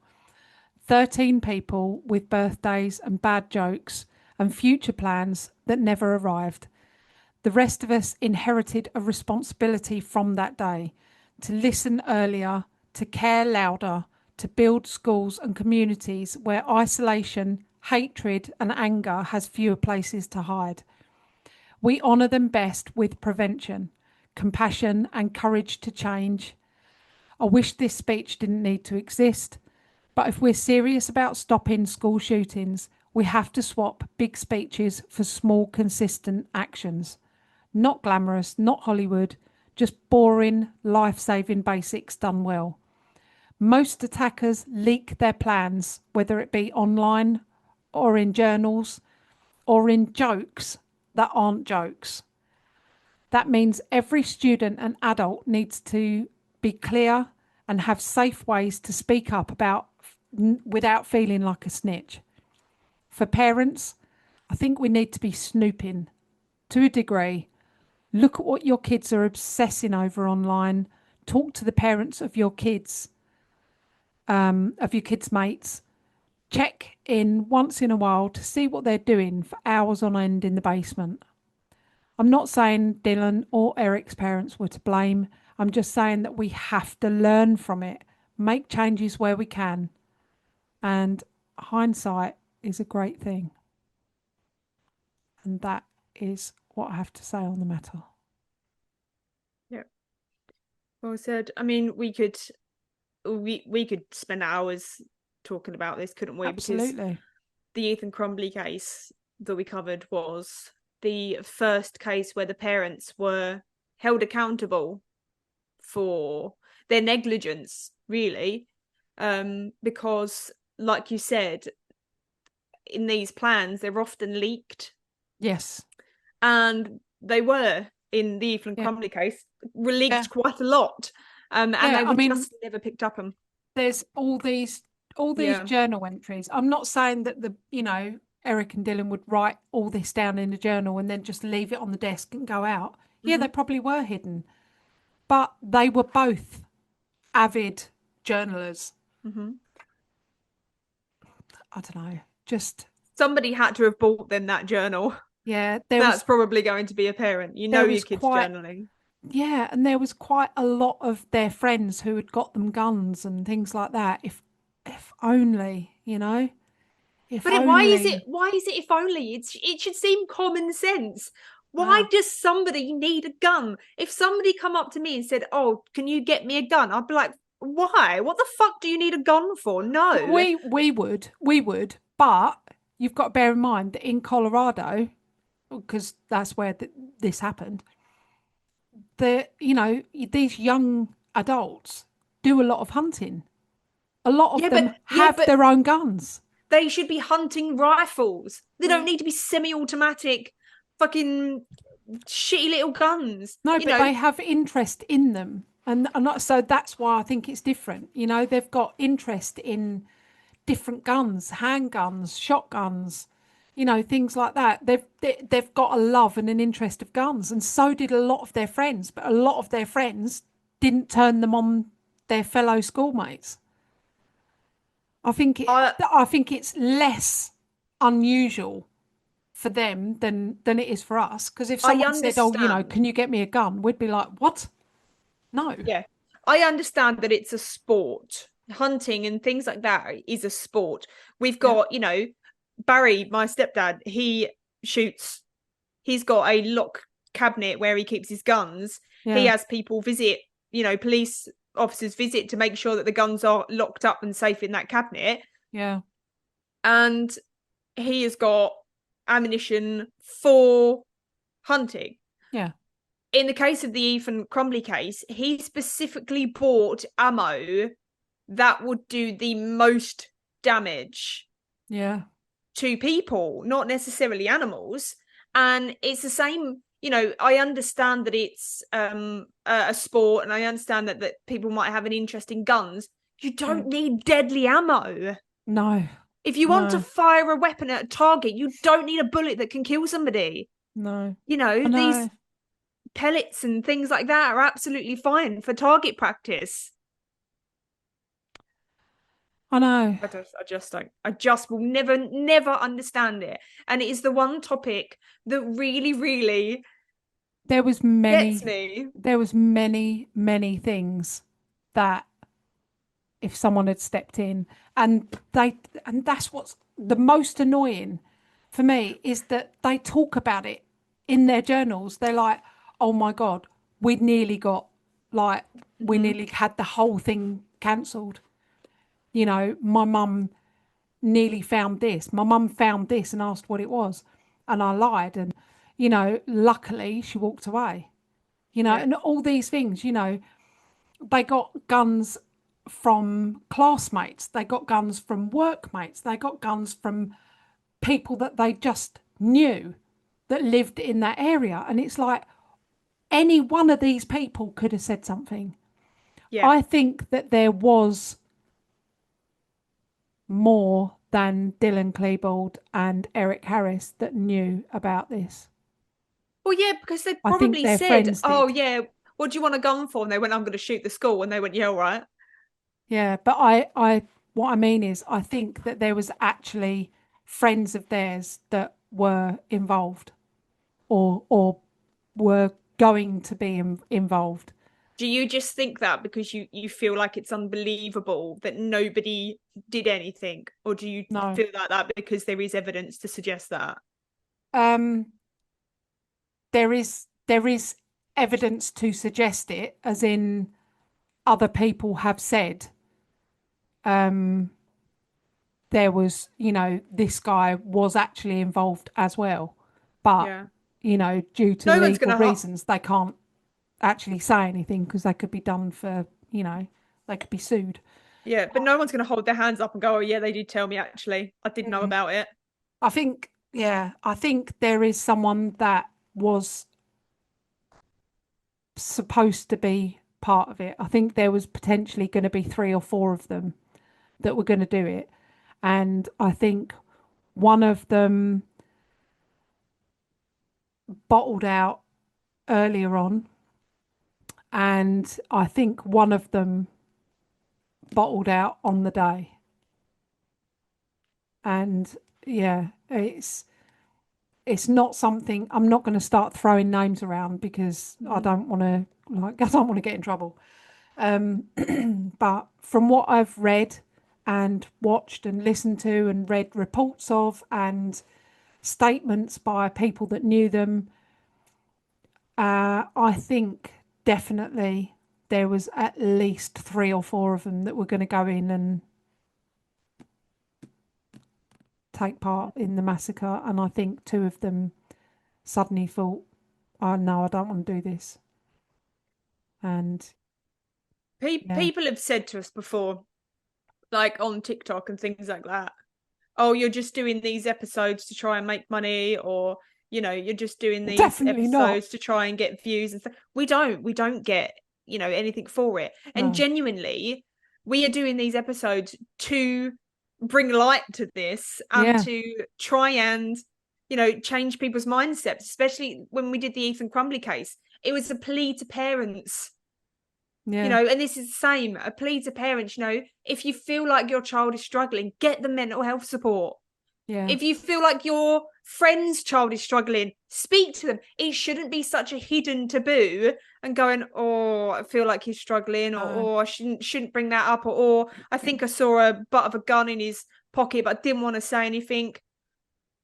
13 people with birthdays and bad jokes and future plans that never arrived. The rest of us inherited a responsibility from that day to listen earlier, to care louder, to build schools and communities where isolation, hatred, and anger has fewer places to hide. We honour them best with prevention, compassion, and courage to change. I wish this speech didn't need to exist, but if we're serious about stopping school shootings, we have to swap big speeches for small, consistent actions. Not glamorous, not Hollywood, just boring, life-saving basics done well. Most attackers leak their plans, whether it be online or in journals or in jokes that aren't jokes. That means every student and adult needs to be clear and have safe ways to speak up about without feeling like a snitch. For parents, I think we need to be snooping to a degree. Look at what your kids are obsessing over online. Talk to the parents of your kids, mates. Check in once in a while to see what they're doing for hours on end in the basement. I'm not saying Dylan or Eric's parents were to blame. I'm just saying that we have to learn from it, make changes where we can. And hindsight is a great thing. And that is what I have to say on the matter. Yeah. Well said. I mean, we could spend hours talking about this, couldn't we? Absolutely. Because the Ethan Crumbley case that we covered was the first case where the parents were held accountable for their negligence, really, because, like you said, in these plans they're often leaked. Yes. And they were, in the Ethan Crumbley case, were leaked quite a lot, and they were just never picked up on. There's all these journal entries. I'm not saying that Eric and Dylan would write all this down in a journal and then just leave it on the desk and go out. Yeah, they probably were hidden, but they were both avid journalers. I don't know, just somebody had to have bought them that journal. Yeah, that's probably going to be a parent. You know your kid's journaling. Yeah, and there was quite a lot of their friends who had got them guns and things like that. If only, why is it if only? It should seem common sense. Why does somebody need a gun? If somebody come up to me and said, "Oh, can you get me a gun?" I'd be like, "Why? What the fuck do you need a gun for?" No. We would, but you've got to bear in mind that in Colorado, because that's where this happened, these young adults do a lot of hunting. A lot of them have their own guns. They should be hunting rifles. They don't need to be semi-automatic fucking shitty little guns. No, but they have interest in them. And so that's why I think it's different. They've got interest in different guns, handguns, shotguns, things like that. They've got a love and an interest of guns, and so did a lot of their friends. But a lot of their friends didn't turn them on their fellow schoolmates. I think it's less unusual for them than it is for us. Because if someone said, "Oh, can you get me a gun?" we'd be like, "What? No." Yeah, I understand that it's a sport. Hunting and things like that is a sport. We've got, Barry, my stepdad, he shoots. He's got a lock cabinet where he keeps his guns. Yeah. He has people visit, police officers visit to make sure that the guns are locked up and safe in that cabinet. Yeah. And he has got ammunition for hunting. Yeah. In the case of the Ethan Crumbley case, he specifically bought ammo that would do the most damage. Yeah. To people, not necessarily animals. And it's the same, I understand that it's a sport, and I understand that people might have an interest in guns. You don't need deadly ammo. No. If you want to fire a weapon at a target, you don't need a bullet that can kill somebody. No. pellets and things like that are absolutely fine for target practice. I know. I just will never understand it. And it is the one topic that really, really There was gets many, me. there was many things that if someone had stepped in, and that's what's the most annoying for me, is that they talk about it in their journals. They're like, oh my God, we nearly got, like, we nearly had the whole thing cancelled. You know, my mum nearly found this. My mum found this and asked what it was. And I lied. And, you know, luckily she walked away. You know, Yeah. and all these things, you know, they got guns from classmates, they got guns from workmates, they got guns from people that they just knew that lived in that area. And it's like any one of these people could have said something. Yeah. I think that there was more than Dylan Klebold and Eric Harris that knew about this. Well, yeah, because they I think probably their said, friends oh, did. yeah, what do you want a gun for? And they went, I'm going to shoot the school. And they went, yeah, all right. Yeah, but what I mean is, I think that there was actually friends of theirs that were involved, or were going to be involved. Do you just think that because you feel like it's unbelievable that nobody did anything? Or do you No, feel like that because there is evidence to suggest that? um, there is evidence to suggest it, as in other people have said. Um, there was, you know, this guy was actually involved as well, but Yeah. you know, due to No one's legal going to reasons, they can't actually say anything because they could be done for, you know, they could be sued. Yeah, but no one's going to hold their hands up and go, oh, yeah, they did tell me, actually. I did know Mm. about it. I think, yeah, I think there is someone that was supposed to be part of it. I think there was potentially going to be 3 or 4 of them that were going to do it. And I think one of them bottled out earlier on. And I think one of them bottled out on the day. And yeah, it's not something. I'm not going to start throwing names around because I don't want to, like, I don't want to get in trouble. But from what I've read and watched and listened to and read reports of and statements by people that knew them, I think definitely there was at least 3 or 4 of them that were going to go in and take part in the massacre. And I think 2 of them suddenly thought, oh no, I don't want to do this. And yeah, People have said to us before, like on TikTok and things like that, oh, you're just doing these episodes to try and make money, or, you know, you're just doing these definitely not. episodes to try and get views and stuff. We don't get, you know, anything for it. And No. genuinely, we are doing these episodes to bring light to this and Yeah. to try and, you know, change people's mindsets, especially when we did the Ethan Crumbly case. It was a plea to parents, you Yeah. know, and this is the same, a plea to parents, you know, if you feel like your child is struggling, get the mental health support. Yeah. If you feel like your friend's child is struggling, speak to them. It shouldn't be such a hidden taboo and going, oh, I feel like he's struggling, or No. oh, I shouldn't bring that up, or oh, I think I saw a butt of a gun in his pocket, but I didn't want to say anything.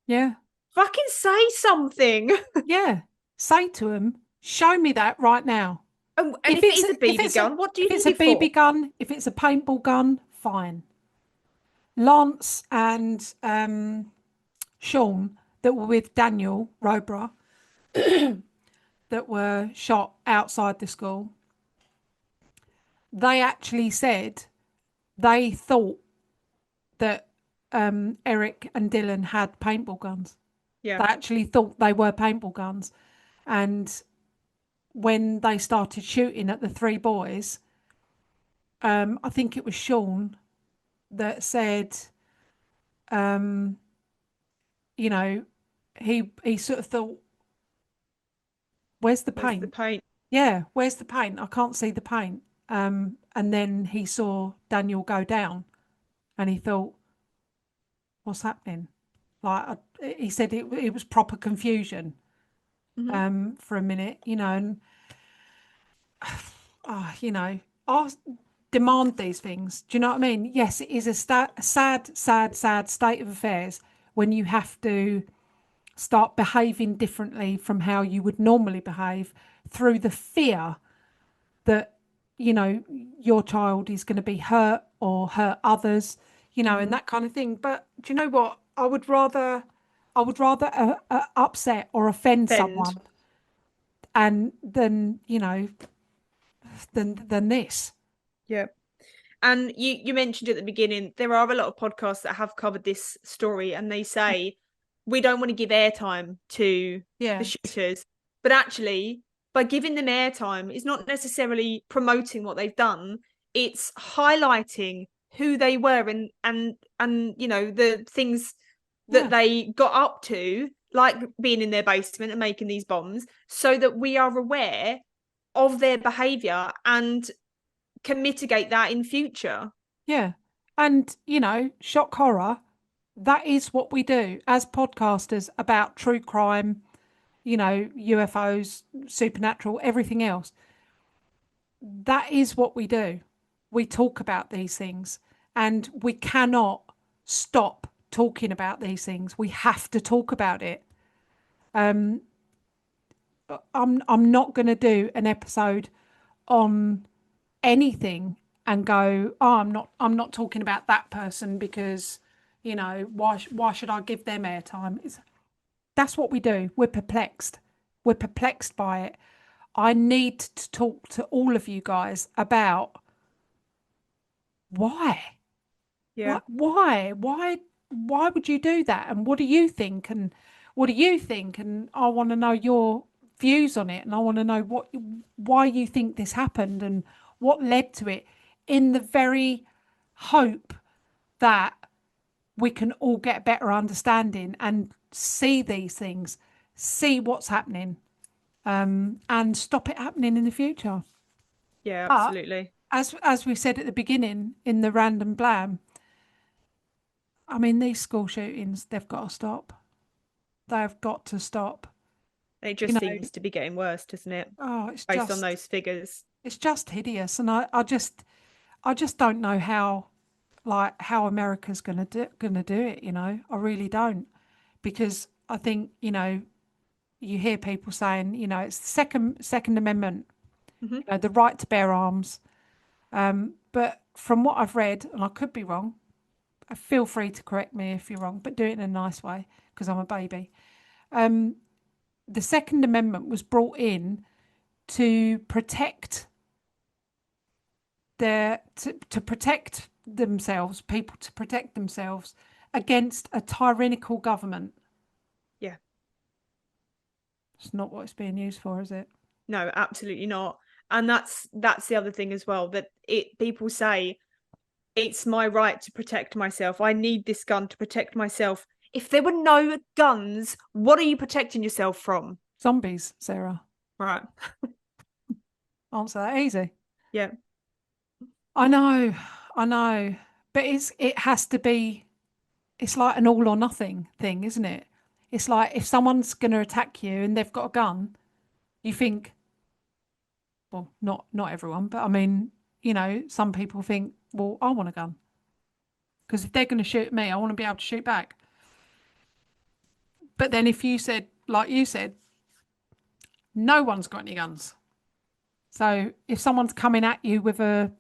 Yeah. Fucking say something. Yeah. Say to them, show me that right now. And If if it it's is a if BB it's a gun, what do you if it's need a it for? BB gun, if it's a paintball gun, fine. Lance and Sean that were with Daniel Robra that were shot outside the school, they actually said they thought that Eric and Dylan had paintball guns. Yeah. They actually thought they were paintball guns. And when they started shooting at the 3 boys, I think it was Sean that said, you know, he sort of thought Where's the Where's paint? the paint? Yeah, where's the paint? I can't see the paint. And then he saw Daniel go down, and he thought, "What's happening?" He said it was proper confusion for a minute, and ask, demand these things. Do you know what I mean? Yes, it is a sad state of affairs when you have to start behaving differently from how you would normally behave through the fear that your child is going to be hurt or hurt others, and that kind of thing. But do you know what? I would rather upset or offend Bend. someone and than this. Yeah. And you mentioned at the beginning, there are a lot of podcasts that have covered this story, and they say we don't want to give airtime to Yeah. the shooters, but actually, by giving them airtime, it's not necessarily promoting what they've done. It's highlighting who they were and the things that they got up to, like being in their basement and making these bombs, so that we are aware of their behavior and can mitigate that in future. Yeah. And, shock horror, that is what we do as podcasters about true crime, UFOs, supernatural, everything else. That is what we do. We talk about these things, and we cannot stop talking about these things. We have to talk about it. I'm not going to do an episode on anything and go, oh, I'm not talking about that person because why should I give them airtime? That's what we do. We're perplexed by it. I need to talk to all of you guys about why. Yeah. Why would you do that? And what do you think? And I want to know your views on it, and I want to know why you think this happened and what led to it, in the very hope that we can all get a better understanding and see these things, see what's happening, and stop it happening in the future. Yeah, But absolutely. as we said at the beginning in the random blam, I mean, these school shootings, they've got to stop. They've got to stop. It just seems to be getting worse, doesn't it? Oh, it's based on those figures. It's just hideous, and I just don't know how America's gonna do it. I really don't, because I think you hear people saying it's the Second Amendment, the right to bear arms, but from what I've read, and I could be wrong, feel free to correct me if you're wrong, but do it in a nice way because I'm a baby. The Second Amendment was brought in to protect to protect themselves, people to protect themselves against a tyrannical government. Yeah. It's not what it's being used for, is it? No, absolutely not. And that's the other thing as well, that people say it's my right to protect myself. I need this gun to protect myself. If there were no guns, what are you protecting yourself from? Zombies, Sarah. Right. Answer that easy. Yeah. I know. But it has to be, it's like an all or nothing thing, isn't it? It's like if someone's going to attack you and they've got a gun, you think, well, not everyone, but I mean, some people think, well, I want a gun. Because if they're going to shoot me, I want to be able to shoot back. But then if you said, like you said, no one's got any guns. So if someone's coming at you with a,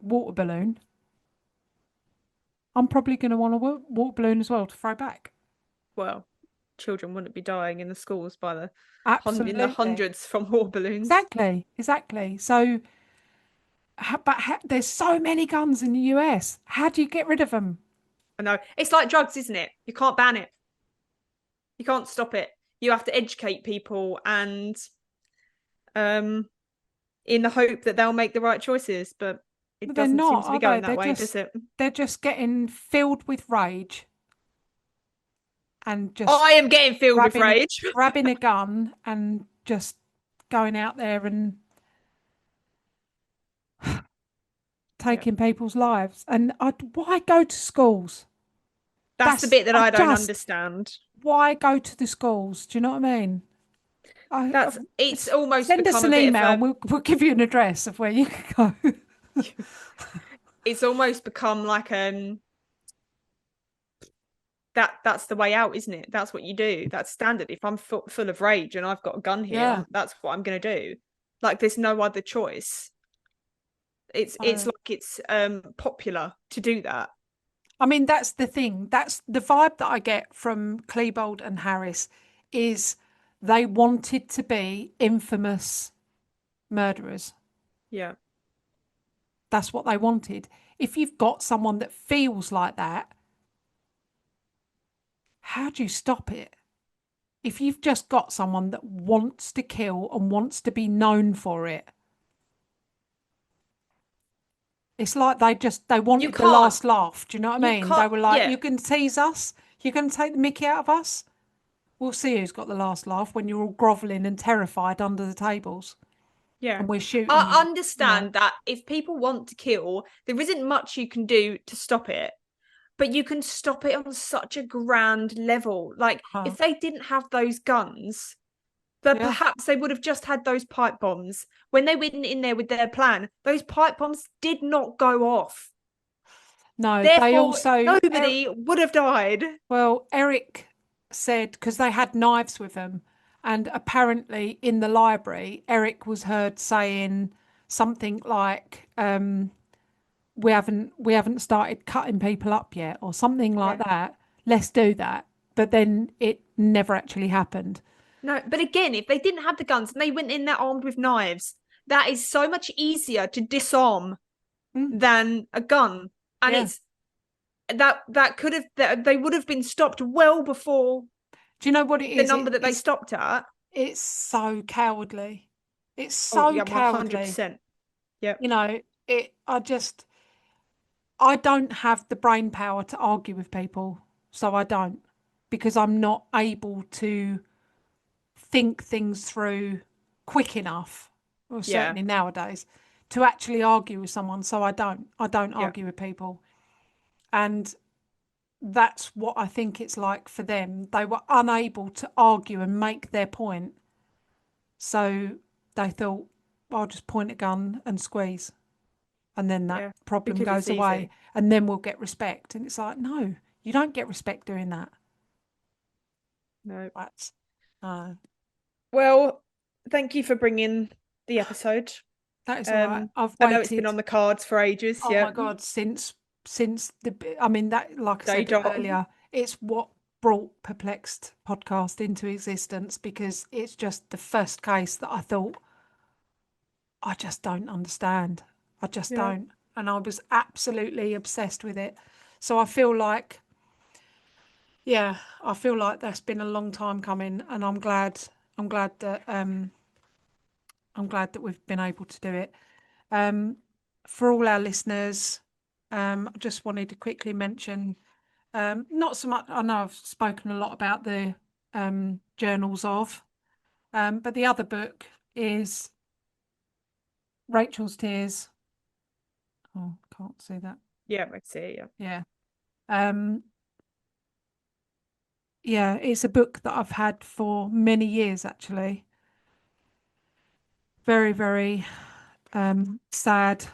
water balloon, I'm probably going to want a water balloon as well to throw back. Well, children wouldn't be dying in the schools by in the hundreds from water balloons. Exactly. So, but there's so many guns in the US. How do you get rid of them? I know. It's like drugs, isn't it? You can't ban it. You can't stop it. You have to educate people, and in the hope that they'll make the right choices, but it doesn't seem to be going that way, does it? They're just getting filled with rage. And just I am getting filled with rage. Grabbing a gun and just going out there and taking people's lives. And why go to schools? That's the bit that I don't understand. Why go to the schools? Do you know what I mean? It's almost send us become an a bit email. of a, We'll give you an address of where you can go. it's almost become like that's the way out, isn't it? That's what you do. That's standard. If I'm full of rage and I've got a gun here, Yeah. that's what I'm going to do. Like there's no other choice. It's like it's popular to do that. I mean, that's the thing. That's the vibe that I get from Klebold and Harris is they wanted to be infamous murderers. Yeah. That's what they wanted. If you've got someone that feels like that, how do you stop it? If you've just got someone that wants to kill and wants to be known for it, it's like they wanted the last laugh. Do you know what I mean? They were like, yeah. you can tease us, you're going to take the mickey out of us. We'll see who's got the last laugh when you're all grovelling and terrified under the tables. Yeah. And we're shooting you. I understand that if people want to kill, there isn't much you can do to stop it. But you can stop it on such a grand level. Like if they didn't have those guns, but perhaps they would have just had those pipe bombs. When they went in there with their plan, those pipe bombs did not go off. No, therefore, they also nobody would have died. Well, Eric said because they had knives with them, and apparently in the library, Eric was heard saying something like, "We haven't started cutting people up yet," or something like that. Let's do that. But then it never actually happened. No, but again, if they didn't have the guns and they went in there armed with knives, that is so much easier to disarm than a gun. And it's that could have they would have been stopped well before. Do you know what it is? The number that they stopped at. It's so cowardly. It's so cowardly. 100%. Yeah. You know, I don't have the brain power to argue with people, so I don't, because I'm not able to think things through quick enough, or certainly nowadays, to actually argue with someone. So I don't argue with people. And that's what I think it's like for them. They were unable to argue and make their point. So they thought, I'll just point a gun and squeeze. And then that problem goes away. And then we'll get respect. And it's like, no, you don't get respect doing that. No. That's Well, thank you for bringing the episode. That is all right. I've waited. I know it's been on the cards for ages. Oh my God, since I mean, that, like I said earlier, it's what brought Perplexed podcast into existence, because it's just the first case that I thought, I just don't understand. I just don't. And I was absolutely obsessed with it. So I feel like, that's been a long time coming, and I'm glad that we've been able to do it. For all our listeners, I just wanted to quickly mention, not so much, I know I've spoken a lot about the journals of, but the other book is Rachel's Tears. Oh, can't see that. Yeah, I see. Yeah. Yeah, it's a book that I've had for many years, actually. Very, very sad.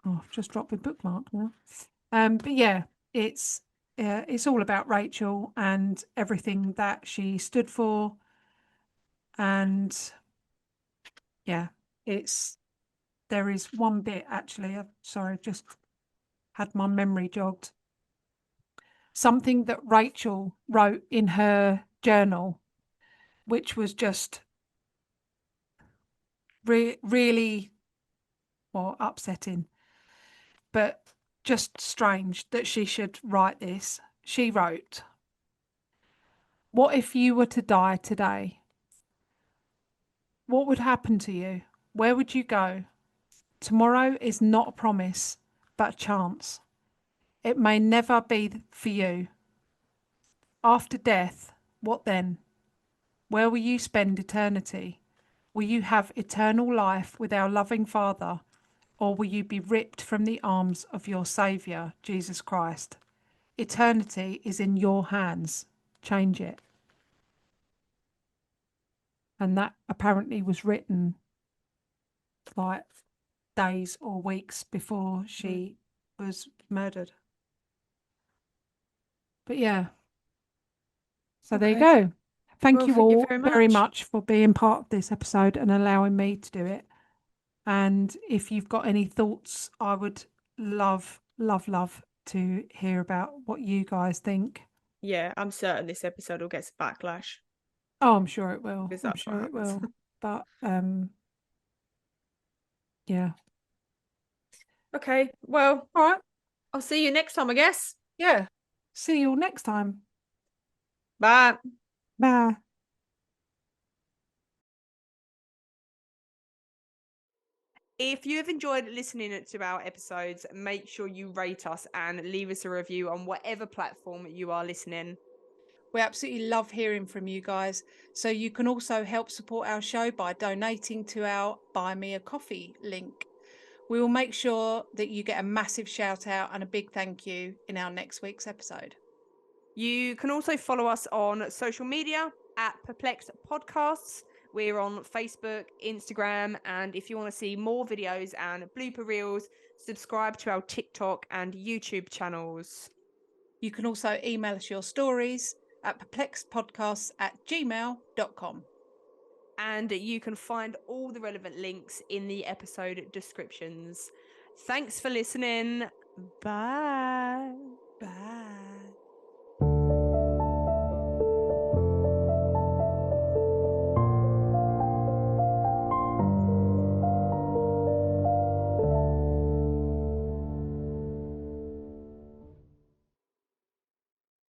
Oh, I've just dropped the bookmark now. But yeah, it's all about Rachel and everything that she stood for. And yeah, there is one bit, actually, sorry, just had my memory jogged. Something that Rachel wrote in her journal, which was just really, well, upsetting, but just strange that she should write this. She wrote, "What if you were to die today? What would happen to you? Where would you go? Tomorrow is not a promise, but a chance. It may never be for you. After death, what then? Where will you spend eternity? Will you have eternal life with our loving Father, or will you be ripped from the arms of your Saviour, Jesus Christ? Eternity is in your hands. Change it. And that apparently was written like days or weeks before she was murdered. But yeah. So there you Okay. go. Thank Well, you thank you all very very much. much for being part of this episode and allowing me to do it. And if you've got any thoughts, I would love to hear about what you guys think. Yeah, I'm certain this episode will get some backlash. Oh, I'm sure it will. Because I'm that's what sure it happens. will. But yeah. Okay, well, All right. I'll see you next time, I guess. Yeah. See you all next time. Bye. Bye. If you have enjoyed listening to our episodes, make sure you rate us and leave us a review on whatever platform you are listening. We absolutely love hearing from you guys. So you can also help support our show by donating to our Buy Me a Coffee link. We will make sure that you get a massive shout out and a big thank you in our next week's episode. You can also follow us on social media at Perplexed Podcasts. We're on Facebook, Instagram, and if you want to see more videos and blooper reels, subscribe to our TikTok and YouTube channels. You can also email us your stories at perplexedpodcasts@gmail.com. And you can find all the relevant links in the episode descriptions. Thanks for listening. Bye. Bye.